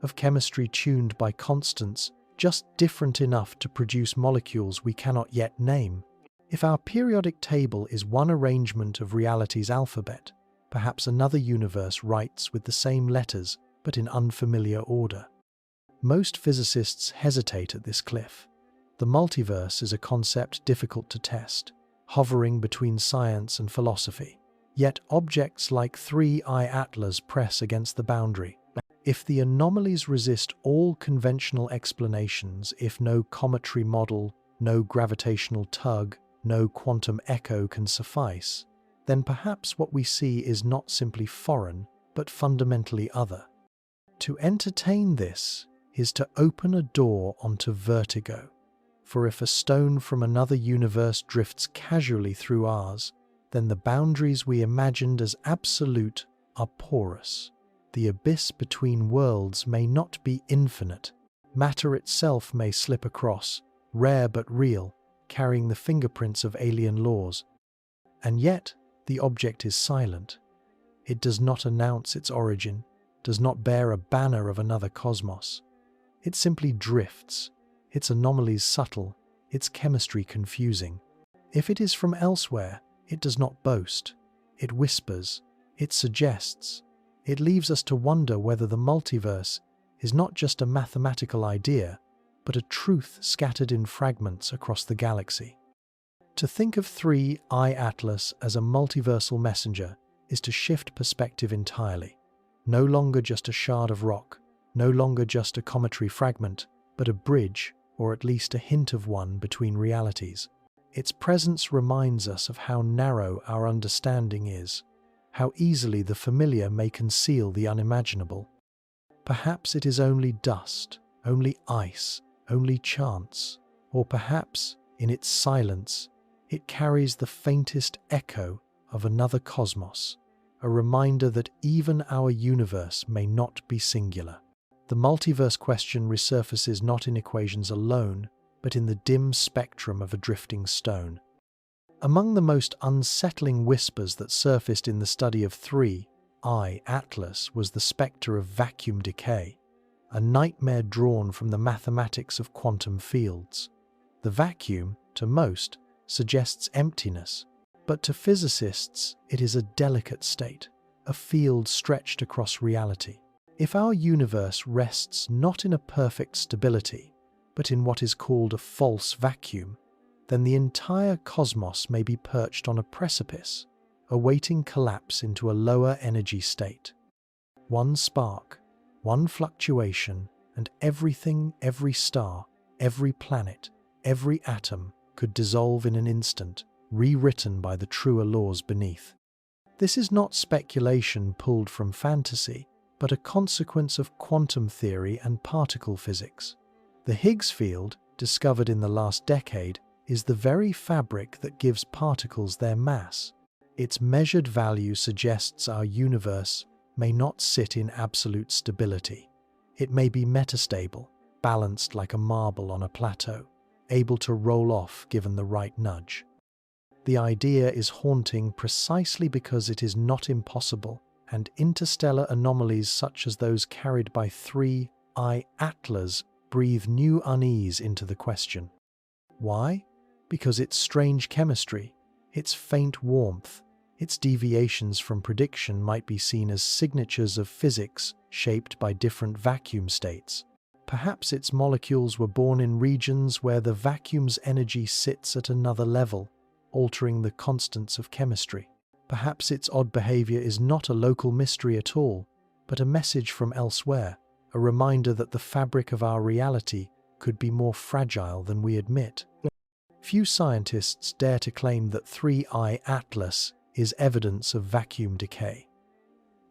of chemistry tuned by constants just different enough to produce molecules we cannot yet name? If our periodic table is one arrangement of reality's alphabet, perhaps another universe writes with the same letters but in unfamiliar order. Most physicists hesitate at this cliff. The multiverse is a concept difficult to test, hovering between science and philosophy. Yet objects like 3I Atlas press against the boundary. If the anomalies resist all conventional explanations, if no cometry model, no gravitational tug, no quantum echo can suffice, then perhaps what we see is not simply foreign, but fundamentally other. To entertain this is to open a door onto vertigo. For if a stone from another universe drifts casually through ours, then the boundaries we imagined as absolute are porous. The abyss between worlds may not be infinite. Matter itself may slip across, rare but real, carrying the fingerprints of alien laws. And yet, the object is silent. It does not announce its origin, does not bear a banner of another cosmos. It simply drifts, its anomalies subtle, its chemistry confusing. If it is from elsewhere, it does not boast. It whispers, it suggests. It leaves us to wonder whether the multiverse is not just a mathematical idea, but a truth scattered in fragments across the galaxy. To think of 3I Atlas as a multiversal messenger is to shift perspective entirely. No longer just a shard of rock, no longer just a cometary fragment, but a bridge, or at least a hint of one, between realities. Its presence reminds us of how narrow our understanding is, how easily the familiar may conceal the unimaginable. Perhaps it is only dust, only ice, only chance, or perhaps, in its silence, it carries the faintest echo of another cosmos, a reminder that even our universe may not be singular. The multiverse question resurfaces not in equations alone, but in the dim spectrum of a drifting stone. Among the most unsettling whispers that surfaced in the study of 3I Atlas was the spectre of vacuum decay, a nightmare drawn from the mathematics of quantum fields. The vacuum, to most, suggests emptiness, but to physicists it is a delicate state, a field stretched across reality. If our universe rests not in a perfect stability, but in what is called a false vacuum, then the entire cosmos may be perched on a precipice, awaiting collapse into a lower energy state. One spark, one fluctuation, and everything, every star, every planet, every atom could dissolve in an instant, rewritten by the truer laws beneath. This is not speculation pulled from fantasy, but a consequence of quantum theory and particle physics. The Higgs field, discovered in the last decade, is the very fabric that gives particles their mass. Its measured value suggests our universe may not sit in absolute stability. It may be metastable, balanced like a marble on a plateau, able to roll off given the right nudge. The idea is haunting precisely because it is not impossible, and interstellar anomalies such as those carried by 3I Atlas breathe new unease into the question. Why? Because its strange chemistry, its faint warmth, its deviations from prediction might be seen as signatures of physics shaped by different vacuum states. Perhaps its molecules were born in regions where the vacuum's energy sits at another level, altering the constants of chemistry. Perhaps its odd behavior is not a local mystery at all, but a message from elsewhere, a reminder that the fabric of our reality could be more fragile than we admit. Few scientists dare to claim that 3I Atlas is evidence of vacuum decay.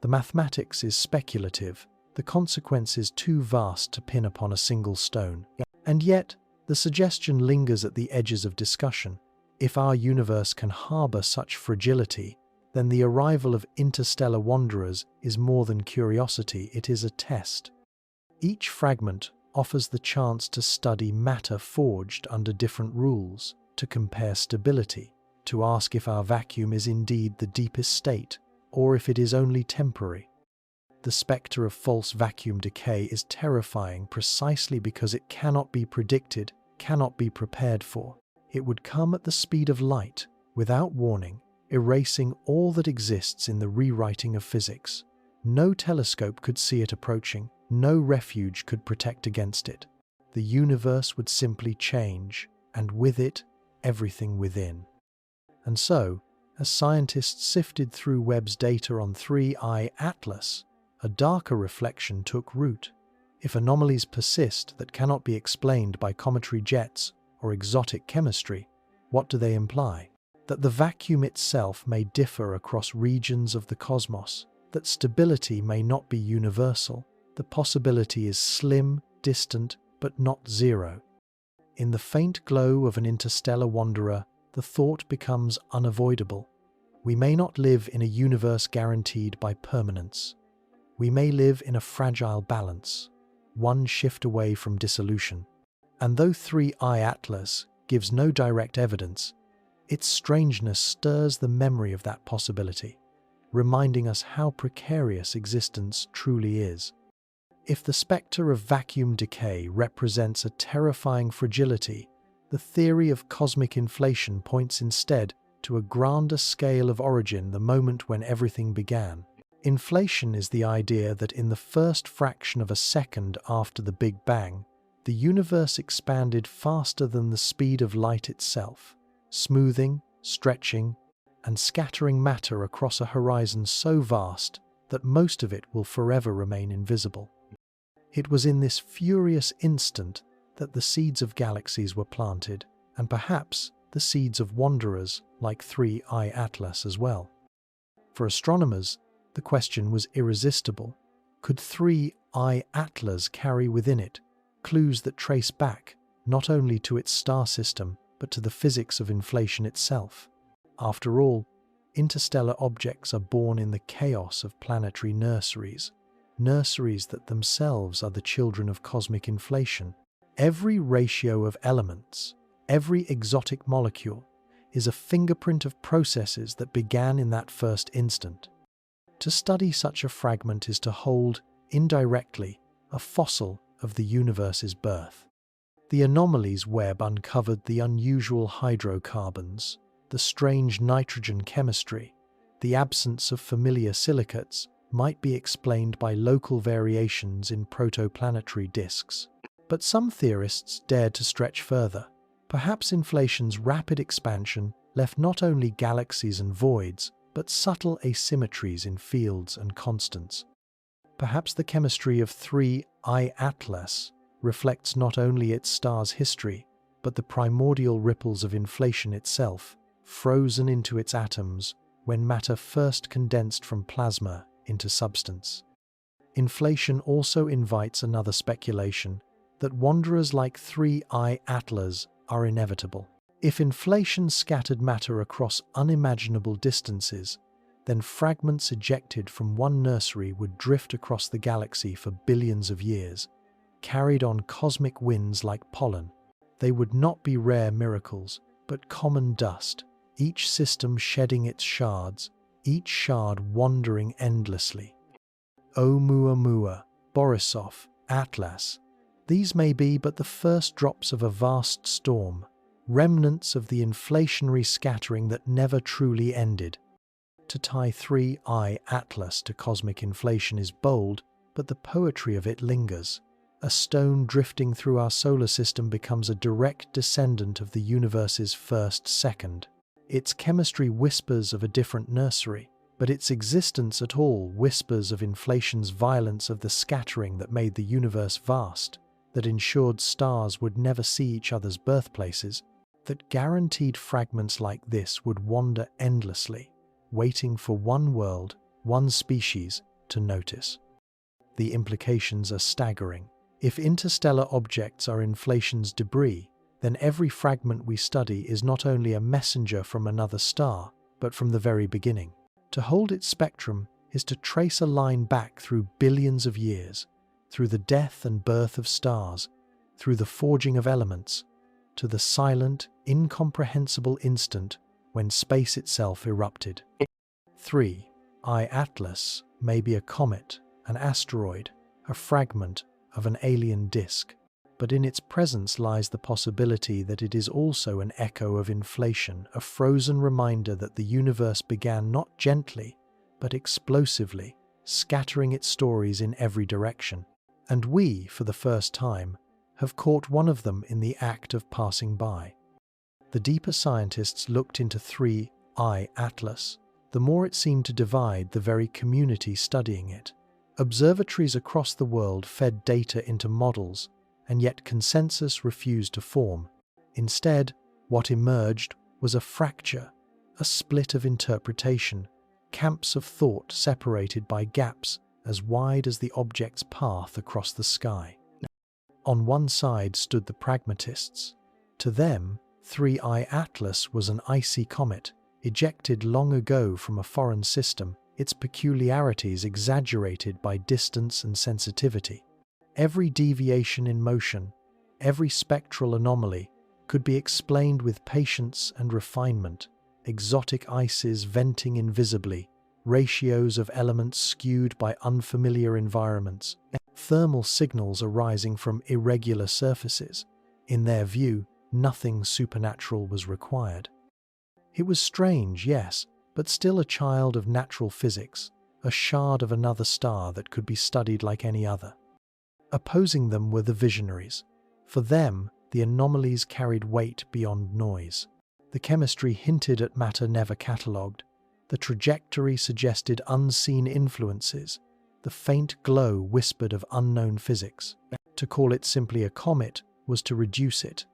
The mathematics is speculative, the consequence is too vast to pin upon a single stone. And yet, the suggestion lingers at the edges of discussion. If our universe can harbor such fragility, then the arrival of interstellar wanderers is more than curiosity, it is a test. Each fragment offers the chance to study matter forged under different rules, to compare stability, to ask if our vacuum is indeed the deepest state, or if it is only temporary. The spectre of false vacuum decay is terrifying precisely because it cannot be predicted, cannot be prepared for. It would come at the speed of light, without warning, erasing all that exists in the rewriting of physics. No telescope could see it approaching, no refuge could protect against it. The universe would simply change, and with it, everything within. And so, as scientists sifted through Webb's data on 3I Atlas, a darker reflection took root. If anomalies persist that cannot be explained by cometary jets or exotic chemistry, what do they imply? That the vacuum itself may differ across regions of the cosmos, that stability may not be universal, the possibility is slim, distant, but not zero. In the faint glow of an interstellar wanderer, the thought becomes unavoidable. We may not live in a universe guaranteed by permanence. We may live in a fragile balance, one shift away from dissolution. And though 3I Atlas gives no direct evidence, its strangeness stirs the memory of that possibility, reminding us how precarious existence truly is. If the spectre of vacuum decay represents a terrifying fragility, the theory of cosmic inflation points instead to a grander scale of origin, the moment when everything began. Inflation is the idea that in the first fraction of a second after the Big Bang, the universe expanded faster than the speed of light itself, smoothing, stretching, and scattering matter across a horizon so vast that most of it will forever remain invisible. It was in this furious instant that the seeds of galaxies were planted, and perhaps the seeds of wanderers like 3I Atlas as well. For astronomers, the question was irresistible. Could 3I Atlas carry within it clues that trace back not only to its star system, but to the physics of inflation itself? After all, interstellar objects are born in the chaos of planetary nurseries that themselves are the children of cosmic inflation. Every ratio of elements, every exotic molecule, is a fingerprint of processes that began in that first instant. To study such a fragment is to hold, indirectly, a fossil of the universe's birth. The anomalies Webb uncovered, the unusual hydrocarbons, the strange nitrogen chemistry, the absence of familiar silicates, might be explained by local variations in protoplanetary disks. But some theorists dared to stretch further. Perhaps inflation's rapid expansion left not only galaxies and voids, but subtle asymmetries in fields and constants. Perhaps the chemistry of 3I Atlas reflects not only its star's history, but the primordial ripples of inflation itself, frozen into its atoms when matter first condensed from plasma into substance. Inflation also invites another speculation, that wanderers like 3I Atlas are inevitable. If inflation scattered matter across unimaginable distances, then fragments ejected from one nursery would drift across the galaxy for billions of years, carried on cosmic winds like pollen. They would not be rare miracles, but common dust, each system shedding its shards, each shard wandering endlessly. Oumuamua, Borisov, Atlas. These may be but the first drops of a vast storm, remnants of the inflationary scattering that never truly ended. To tie 3I Atlas to cosmic inflation is bold, but the poetry of it lingers. A stone drifting through our solar system becomes a direct descendant of the universe's first second. Its chemistry whispers of a different nursery, but its existence at all whispers of inflation's violence, of the scattering that made the universe vast, that ensured stars would never see each other's birthplaces, that guaranteed fragments like this would wander endlessly, waiting for one world, one species, to notice. The implications are staggering. If interstellar objects are inflation's debris, then every fragment we study is not only a messenger from another star, but from the very beginning. To hold its spectrum is to trace a line back through billions of years, through the death and birth of stars, through the forging of elements, to the silent, incomprehensible instant when space itself erupted. 3I Atlas may be a comet, an asteroid, a fragment of an alien disk, but in its presence lies the possibility that it is also an echo of inflation, a frozen reminder that the universe began not gently, but explosively, scattering its stories in every direction. And we, for the first time, have caught one of them in the act of passing by. The deeper scientists looked into 3I Atlas, the more it seemed to divide the very community studying it. Observatories across the world fed data into models, and yet consensus refused to form. Instead, what emerged was a fracture, a split of interpretation, camps of thought separated by gaps as wide as the object's path across the sky. On one side stood the pragmatists. To them, 3I Atlas was an icy comet, ejected long ago from a foreign system, its peculiarities exaggerated by distance and sensitivity. Every deviation in motion, every spectral anomaly, could be explained with patience and refinement, exotic ices venting invisibly, ratios of elements skewed by unfamiliar environments, thermal signals arising from irregular surfaces. In their view, nothing supernatural was required. It was strange, yes, but still a child of natural physics, a shard of another star that could be studied like any other. Opposing them were the visionaries. For them, the anomalies carried weight beyond noise. The chemistry hinted at matter never catalogued. The trajectory suggested unseen influences. The faint glow whispered of unknown physics. To call it simply a comet was to reduce it,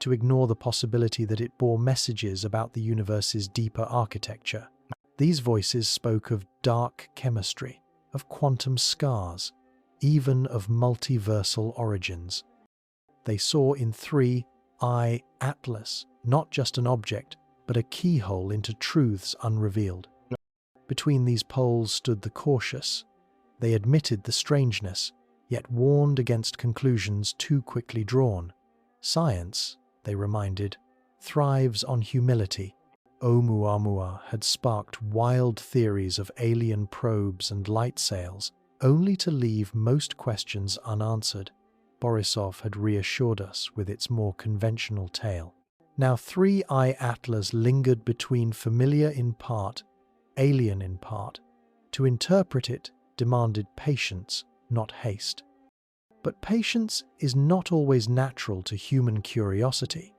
to ignore the possibility that it bore messages about the universe's deeper architecture. These voices spoke of dark chemistry, of quantum scars, even of multiversal origins. They saw in 3I Atlas not just an object, but a keyhole into truths unrevealed. Between these poles stood the cautious. They admitted the strangeness, yet warned against conclusions too quickly drawn. Science, they reminded, thrives on humility. Oumuamua had sparked wild theories of alien probes and light sails, only to leave most questions unanswered. Borisov had reassured us with its more conventional tale. Now 3I Atlas lingered between familiar in part, alien in part. To interpret it demanded patience, not haste. But patience is not always natural to human curiosity.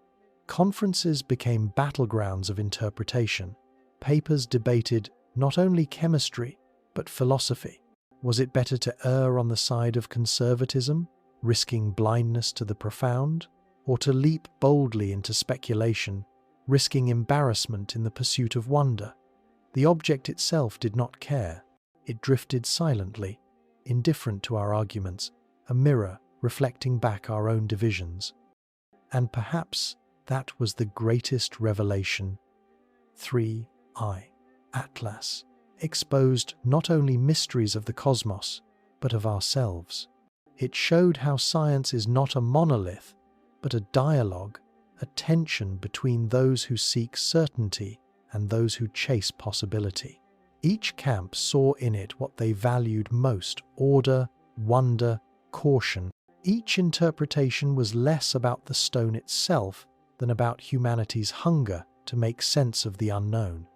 Conferences became battlegrounds of interpretation. Papers debated not only chemistry, but philosophy. Was it better to err on the side of conservatism, risking blindness to the profound, or to leap boldly into speculation, risking embarrassment in the pursuit of wonder? The object itself did not care. It drifted silently, indifferent to our arguments, a mirror reflecting back our own divisions. And perhaps that was the greatest revelation. 3I Atlas exposed not only mysteries of the cosmos, but of ourselves. It showed how science is not a monolith, but a dialogue, a tension between those who seek certainty and those who chase possibility. Each camp saw in it what they valued most: order, wonder, caution. Each interpretation was less about the stone itself than about humanity's hunger to make sense of the unknown.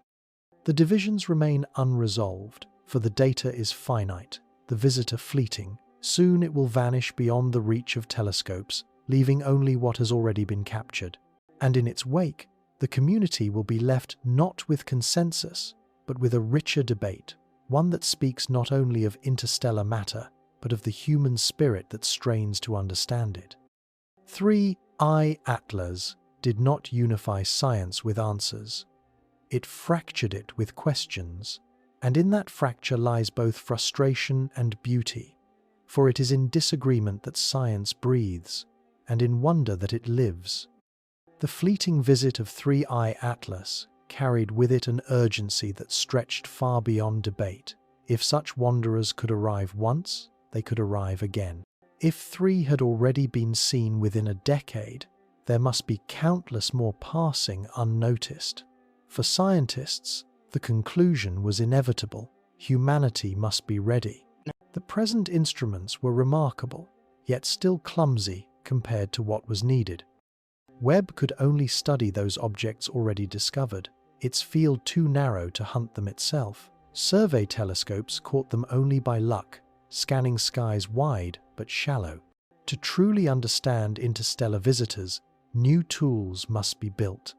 The divisions remain unresolved, for the data is finite, the visitor fleeting. Soon it will vanish beyond the reach of telescopes, leaving only what has already been captured. And in its wake, the community will be left not with consensus, but with a richer debate, one that speaks not only of interstellar matter, but of the human spirit that strains to understand it. 3I Atlas did not unify science with answers. It fractured it with questions, and in that fracture lies both frustration and beauty, for it is in disagreement that science breathes, and in wonder that it lives. The fleeting visit of 3I Atlas carried with it an urgency that stretched far beyond debate. If such wanderers could arrive once, they could arrive again. If 3 had already been seen within a decade, there must be countless more passing unnoticed. For scientists, the conclusion was inevitable: humanity must be ready. The present instruments were remarkable, yet still clumsy compared to what was needed. Webb could only study those objects already discovered, its field too narrow to hunt them itself. Survey telescopes caught them only by luck, scanning skies wide but shallow. To truly understand interstellar visitors, new tools must be built.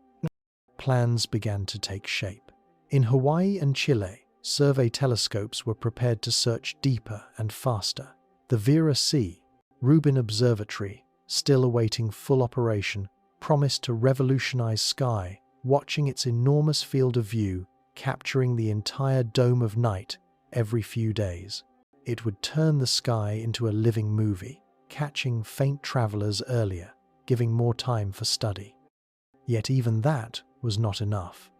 Plans began to take shape. In Hawaii and Chile, survey telescopes were prepared to search deeper and faster. The Vera C. Rubin Observatory, still awaiting full operation, promised to revolutionize sky, watching its enormous field of view, capturing the entire dome of night every few days. It would turn the sky into a living movie, catching faint travelers earlier, giving more time for study. Yet even that was not enough.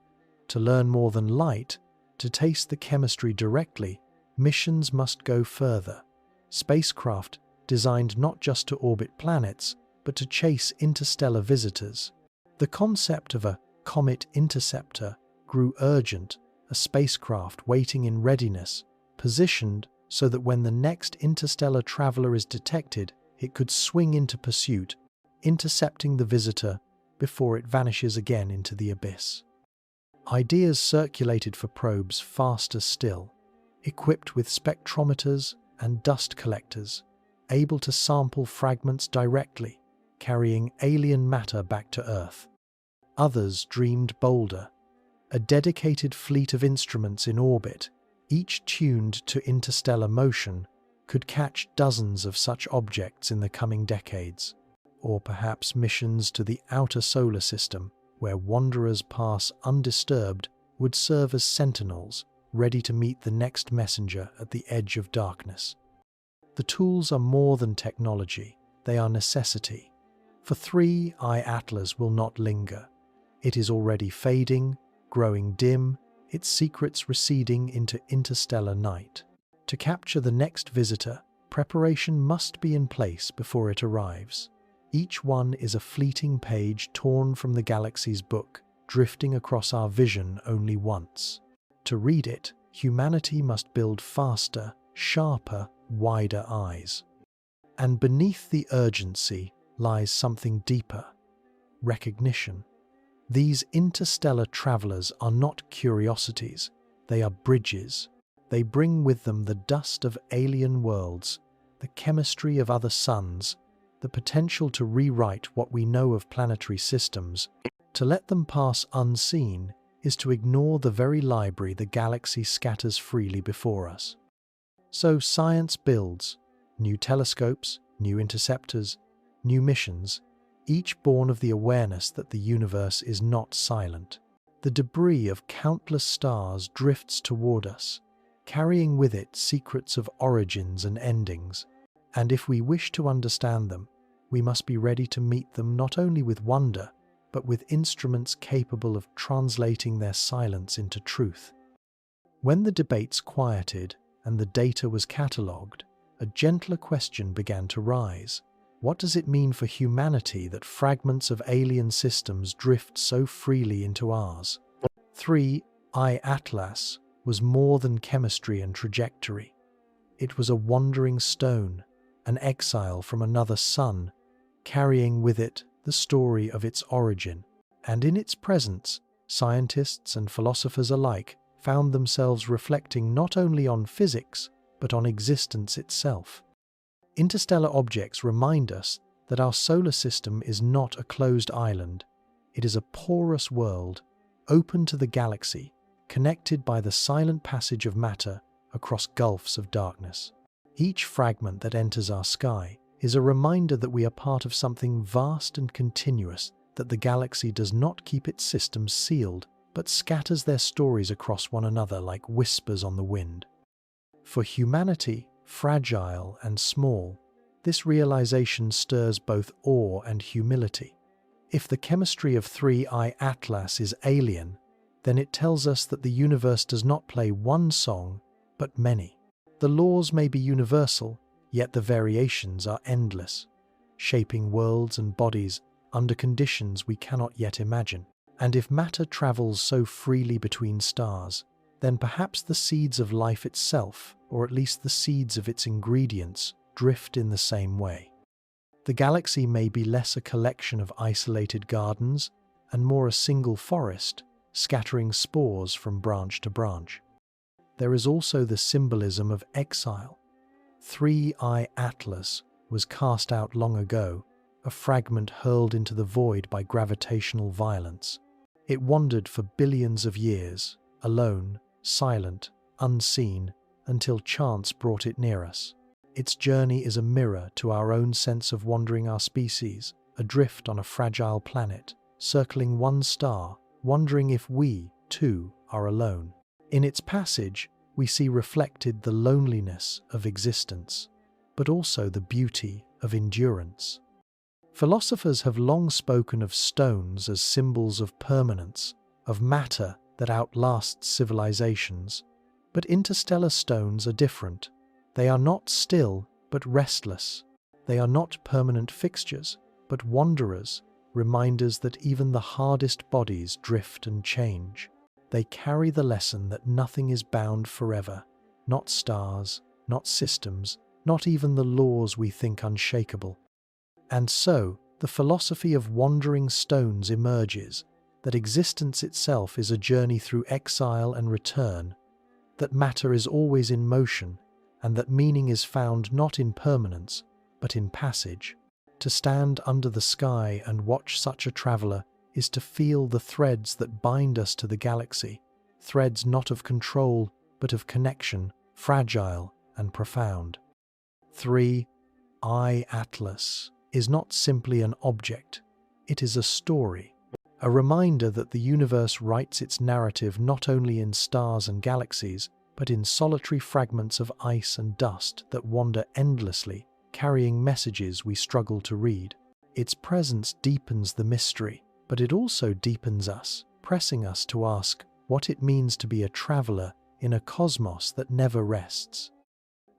To learn more than light, to taste the chemistry directly, missions must go further. Spacecraft designed not just to orbit planets, but to chase interstellar visitors. The concept of a comet interceptor grew urgent, a spacecraft waiting in readiness, positioned so that when the next interstellar traveler is detected, it could swing into pursuit, intercepting the visitor before it vanishes again into the abyss. Ideas circulated for probes faster still, equipped with spectrometers and dust collectors, able to sample fragments directly, carrying alien matter back to Earth. Others dreamed bolder, a dedicated fleet of instruments in orbit, each tuned to interstellar motion, could catch dozens of such objects in the coming decades. Or perhaps missions to the outer solar system, where wanderers pass undisturbed, would serve as sentinels, ready to meet the next messenger at the edge of darkness. The tools are more than technology, they are necessity. For 3I Atlas will not linger. It is already fading, growing dim, its secrets receding into interstellar night. To capture the next visitor, preparation must be in place before it arrives. Each one is a fleeting page torn from the galaxy's book, drifting across our vision only once. To read it, humanity must build faster, sharper, wider eyes. And beneath the urgency lies something deeper: recognition. These interstellar travelers are not curiosities, they are bridges. They bring with them the dust of alien worlds, the chemistry of other suns, the potential to rewrite what we know of planetary systems. To let them pass unseen is to ignore the very library the galaxy scatters freely before us. So science builds new telescopes, new interceptors, new missions, each born of the awareness that the universe is not silent. The debris of countless stars drifts toward us, carrying with it secrets of origins and endings. And if we wish to understand them, we must be ready to meet them not only with wonder, but with instruments capable of translating their silence into truth. When the debates quieted and the data was catalogued, a gentler question began to rise. What does it mean for humanity that fragments of alien systems drift so freely into ours? 3I Atlas was more than chemistry and trajectory. It was a wandering stone, an exile from another sun, carrying with it the story of its origin. And in its presence, scientists and philosophers alike found themselves reflecting not only on physics, but on existence itself. Interstellar objects remind us that our solar system is not a closed island. It is a porous world, open to the galaxy, connected by the silent passage of matter across gulfs of darkness. Each fragment that enters our sky is a reminder that we are part of something vast and continuous, that the galaxy does not keep its systems sealed, but scatters their stories across one another like whispers on the wind. For humanity, fragile and small, this realization stirs both awe and humility. If the chemistry of 3I Atlas is alien, then it tells us that the universe does not play one song, but many. The laws may be universal, yet the variations are endless, shaping worlds and bodies under conditions we cannot yet imagine. And if matter travels so freely between stars, then perhaps the seeds of life itself, or at least the seeds of its ingredients, drift in the same way. The galaxy may be less a collection of isolated gardens and more a single forest, scattering spores from branch to branch. There is also the symbolism of exile. 3I Atlas was cast out long ago, a fragment hurled into the void by gravitational violence. It wandered for billions of years, alone, silent, unseen, until chance brought it near us. Its journey is a mirror to our own sense of wandering our species, adrift on a fragile planet, circling one star, wondering if we, too, are alone. In its passage, we see reflected the loneliness of existence, but also the beauty of endurance. Philosophers have long spoken of stones as symbols of permanence, of matter that outlasts civilizations. But interstellar stones are different. They are not still, but restless. They are not permanent fixtures, but wanderers, reminders that even the hardest bodies drift and change. They carry the lesson that nothing is bound forever, not stars, not systems, not even the laws we think unshakable. And so, the philosophy of wandering stones emerges, that existence itself is a journey through exile and return, that matter is always in motion, and that meaning is found not in permanence, but in passage. To stand under the sky and watch such a traveller is to feel the threads that bind us to the galaxy, threads not of control, but of connection, fragile and profound. 3I Atlas is not simply an object, it is a story, a reminder that the universe writes its narrative not only in stars and galaxies, but in solitary fragments of ice and dust that wander endlessly, carrying messages we struggle to read. Its presence deepens the mystery, but it also deepens us, pressing us to ask what it means to be a traveller in a cosmos that never rests.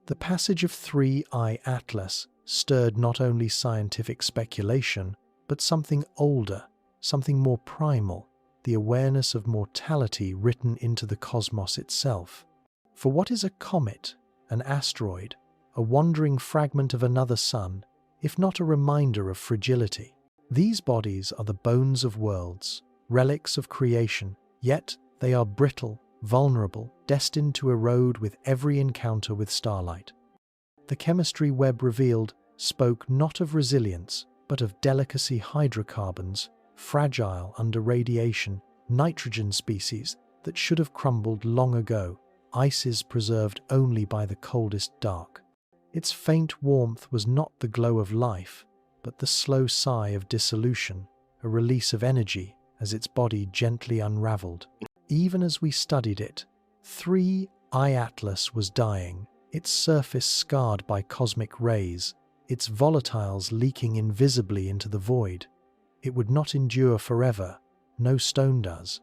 The passage of 3I Atlas stirred not only scientific speculation, but something older, something more primal, the awareness of mortality written into the cosmos itself. For what is a comet, an asteroid, a wandering fragment of another sun, if not a reminder of fragility? These bodies are the bones of worlds, relics of creation, yet they are brittle, vulnerable, destined to erode with every encounter with starlight. the chemistry Webb revealed spoke not of resilience, but of delicacy: hydrocarbons, fragile under radiation, nitrogen species that should have crumbled long ago, ices preserved only by the coldest dark. Its faint warmth was not the glow of life, but the slow sigh of dissolution, a release of energy as its body gently unraveled. Even as we studied it, 3I Atlas was dying, its surface scarred by cosmic rays, its volatiles leaking invisibly into the void. It would not endure forever, no stone does.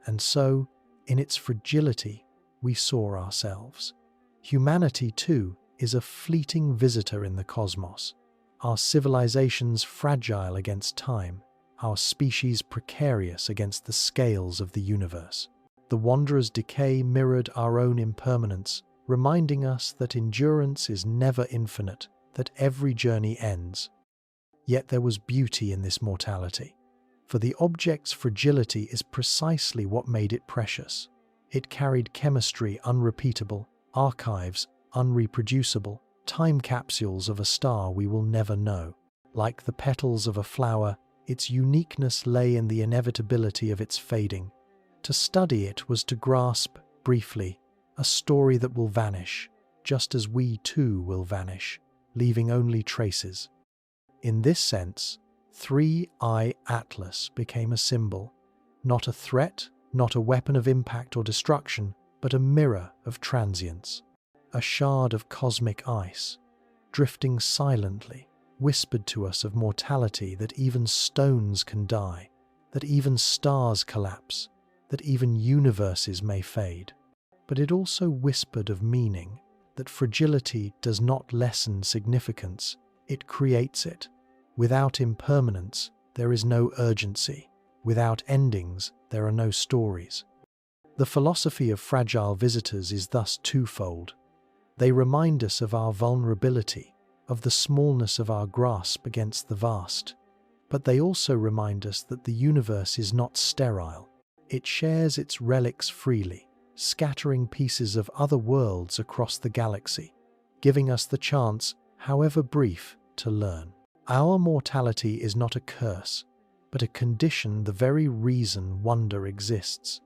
And so, in its fragility, we saw ourselves. Humanity, too, is a fleeting visitor in the cosmos. Our civilizations fragile against time, our species precarious against the scales of the universe. The wanderer's decay mirrored our own impermanence, reminding us that endurance is never infinite, that every journey ends. Yet there was beauty in this mortality, for the object's fragility is precisely what made it precious. It carried chemistry unrepeatable, archives unreproducible, time capsules of a star we will never know. Like the petals of a flower, its uniqueness lay in the inevitability of its fading. To study it was to grasp, briefly, a story that will vanish, just as we too will vanish, leaving only traces. In this sense, 3I Atlas became a symbol, not a threat, not a weapon of impact or destruction, but a mirror of transience. A shard of cosmic ice, drifting silently, whispered to us of mortality, that even stones can die, that even stars collapse, that even universes may fade. But it also whispered of meaning, that fragility does not lessen significance, it creates it. Without impermanence, there is no urgency. Without endings, there are no stories. The philosophy of fragile visitors is thus twofold. They remind us of our vulnerability, of the smallness of our grasp against the vast. But they also remind us that the universe is not sterile. It shares its relics freely, scattering pieces of other worlds across the galaxy, giving us the chance, however brief, to learn. Our mortality is not a curse, but a condition, the very reason wonder exists.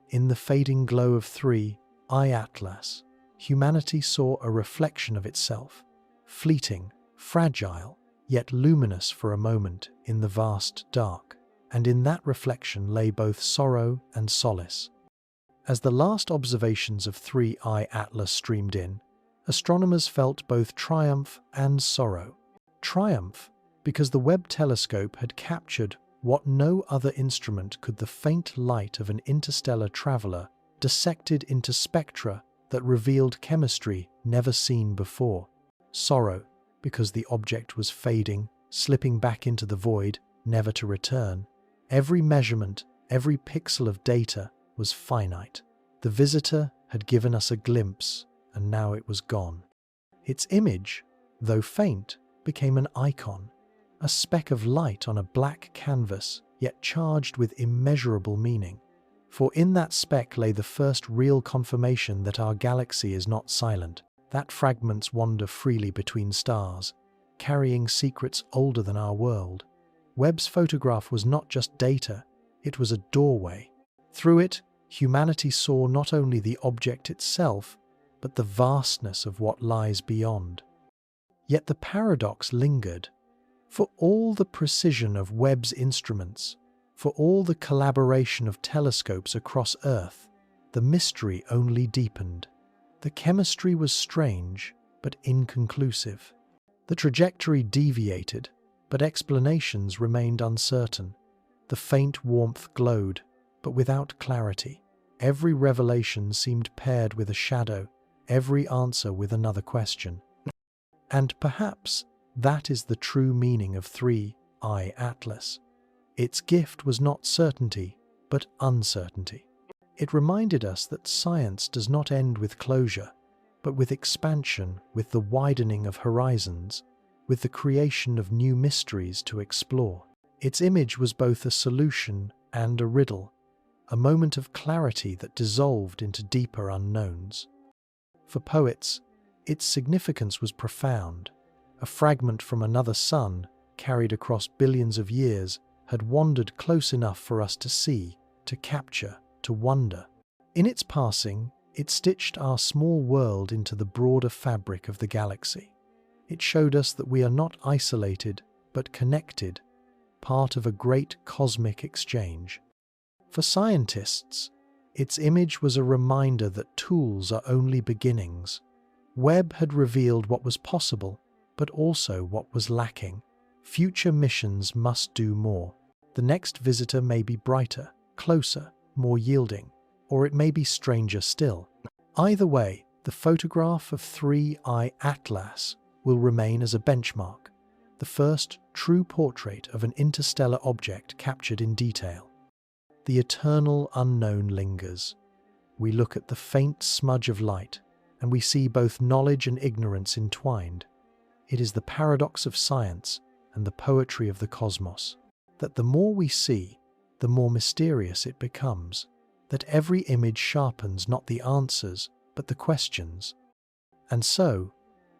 In the fading glow of 3I Atlas, humanity saw a reflection of itself, fleeting, fragile, yet luminous for a moment in the vast dark, and in that reflection lay both sorrow and solace. As the last observations of 3I Atlas streamed in, astronomers felt both triumph and sorrow. Triumph, because the Webb telescope had captured what no other instrument could: the faint light of an interstellar traveler dissected into spectra that revealed chemistry never seen before. Sorrow, because the object was fading, slipping back into the void, never to return. Every measurement, every pixel of data was finite. The visitor had given us a glimpse, and now it was gone. Its image, though faint, became an icon, a speck of light on a black canvas, yet charged with immeasurable meaning. For in that speck lay the first real confirmation that our galaxy is not silent, that fragments wander freely between stars, carrying secrets older than our world. Webb's photograph was not just data, it was a doorway. Through it, humanity saw not only the object itself, but the vastness of what lies beyond. Yet the paradox lingered. For all the precision of Webb's instruments, for all the collaboration of telescopes across Earth, the mystery only deepened. The chemistry was strange, but inconclusive. The trajectory deviated, but explanations remained uncertain. The faint warmth glowed, but without clarity. Every revelation seemed paired with a shadow, every answer with another question. And perhaps that is the true meaning of 3I Atlas. Its gift was not certainty, but uncertainty. It reminded us that science does not end with closure, but with expansion, with the widening of horizons, with the creation of new mysteries to explore. Its image was both a solution and a riddle, a moment of clarity that dissolved into deeper unknowns. For poets, Its significance was profound. A fragment from another sun, carried across billions of years, had wandered close enough for us to see, to capture, to wonder. In its passing, it stitched our small world into the broader fabric of the galaxy. It showed us that we are not isolated, but connected, part of a great cosmic exchange. For scientists, its image was a reminder that tools are only beginnings. Webb had revealed what was possible, but also what was lacking. Future missions must do more. The next visitor may be brighter, closer, more yielding, or it may be stranger still. Either way, the photograph of 3I Atlas will remain as a benchmark, the first true portrait of an interstellar object captured in detail. The eternal unknown lingers. We look at the faint smudge of light, and we see both knowledge and ignorance entwined. It is the paradox of science and the poetry of the cosmos, that the more we see, the more mysterious it becomes, that every image sharpens not the answers, but the questions. And so,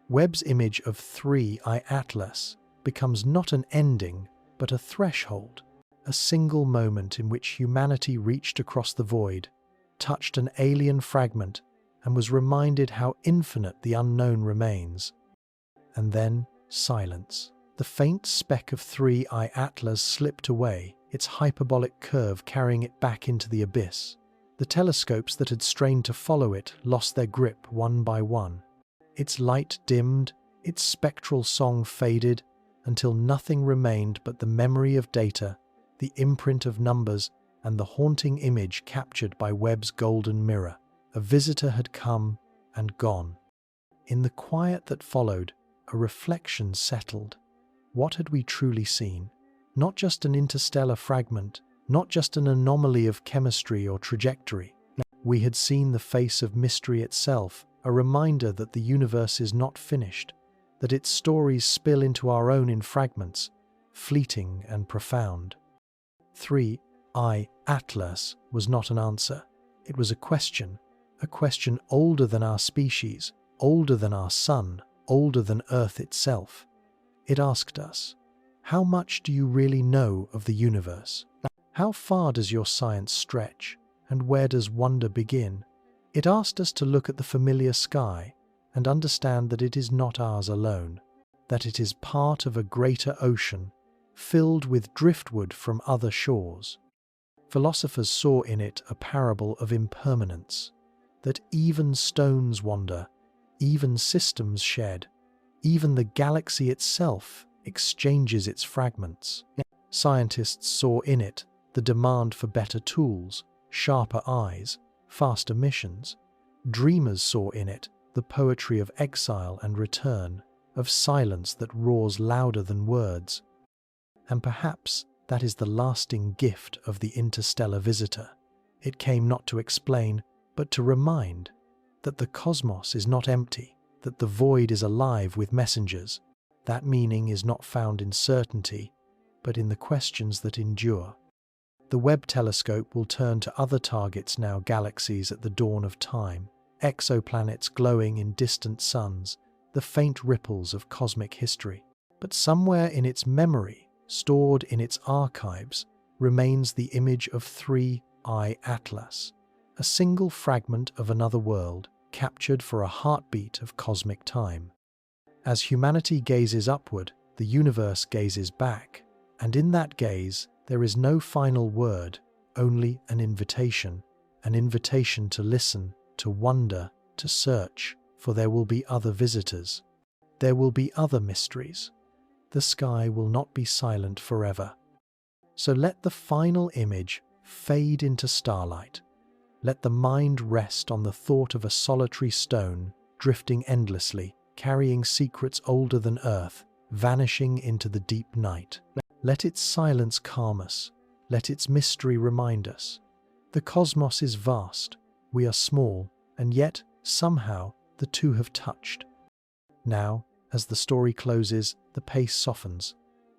Webb's image of 3I Atlas becomes not an ending, but a threshold, a single moment in which humanity reached across the void, touched an alien fragment, and was reminded how infinite the unknown remains. And then, silence. The faint speck of 3I Atlas slipped away, its hyperbolic curve carrying it back into the abyss. The telescopes that had strained to follow it lost their grip one by one. Its light dimmed, its spectral song faded, until nothing remained but the memory of data, the imprint of numbers, and the haunting image captured by Webb's golden mirror. A visitor had come and gone. In the quiet that followed, a reflection settled. What had we truly seen? Not just an interstellar fragment, not just an anomaly of chemistry or trajectory. We had seen the face of mystery itself, a reminder that the universe is not finished, that its stories spill into our own in fragments, fleeting and profound. 3I Atlas was not an answer. It was a question older than our species, older than our sun, older than Earth itself. It asked us, how much do you really know of the universe? How far does your science stretch, and where does wonder begin? It asked us to look at the familiar sky and understand that it is not ours alone, that it is part of a greater ocean, filled with driftwood from other shores. Philosophers saw in it a parable of impermanence, that even stones wander, even systems shed, even the galaxy itself exchanges its fragments. Scientists saw in it the demand for better tools, sharper eyes, faster missions. Dreamers saw in it the poetry of exile and return, of silence that roars louder than words. And perhaps that is the lasting gift of the interstellar visitor. It came not to explain, but to remind that the cosmos is not empty, that the void is alive with messengers. That meaning is not found in certainty, but in the questions that endure. The Webb telescope will turn to other targets now, galaxies at the dawn of time, exoplanets glowing in distant suns, the faint ripples of cosmic history. But somewhere in its memory, stored in its archives, remains the image of 3I Atlas, a single fragment of another world, captured for a heartbeat of cosmic time. As humanity gazes upward, the universe gazes back, and in that gaze, there is no final word, only an invitation to listen, to wonder, to search, for there will be other visitors. There will be other mysteries. The sky will not be silent forever. So let the final image fade into starlight. Let the mind rest on the thought of a solitary stone, drifting endlessly, carrying secrets older than Earth, vanishing into the deep night. Let its silence calm us. Let its mystery remind us. The cosmos is vast. We are small, and yet, somehow, the two have touched. Now, as the story closes, the pace softens.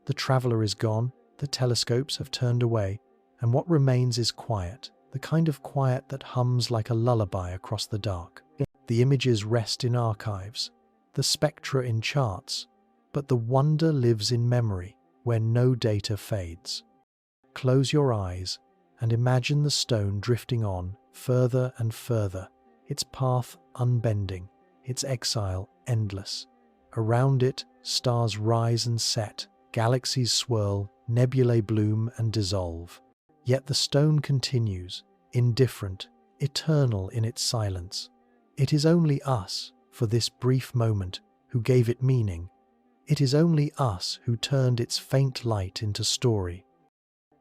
The traveler is gone, the telescopes have turned away, and what remains is quiet, the kind of quiet that hums like a lullaby across the dark. The images rest in archives, the spectra in charts, but the wonder lives in memory, where no data fades. Close your eyes and imagine the stone drifting on, further and further, its path unbending, its exile endless. Around it, stars rise and set, galaxies swirl, nebulae bloom and dissolve. Yet the stone continues, indifferent, eternal in its silence. It is only us, for this brief moment, who gave it meaning. It is only us who turned its faint light into story.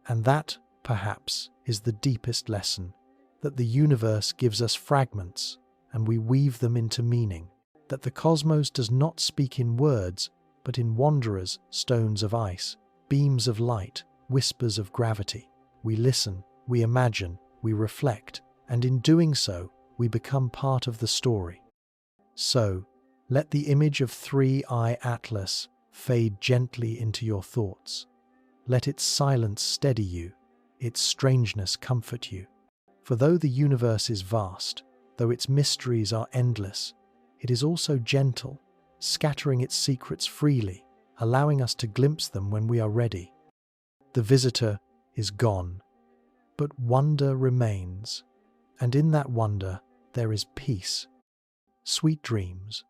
And that, perhaps, is the deepest lesson, that the universe gives us fragments, and we weave them into meaning, that the cosmos does not speak in words, but in wanderers, stones of ice, beams of light, whispers of gravity. We listen, we imagine, we reflect, and in doing so, we become part of the story. So, let the image of Three-Eye Atlas fade gently into your thoughts. Let its silence steady you, its strangeness comfort you. For though the universe is vast, though its mysteries are endless, it is also gentle, scattering its secrets freely, allowing us to glimpse them when we are ready. The visitor is gone, but wonder remains, and in that wonder there is peace. Sweet dreams.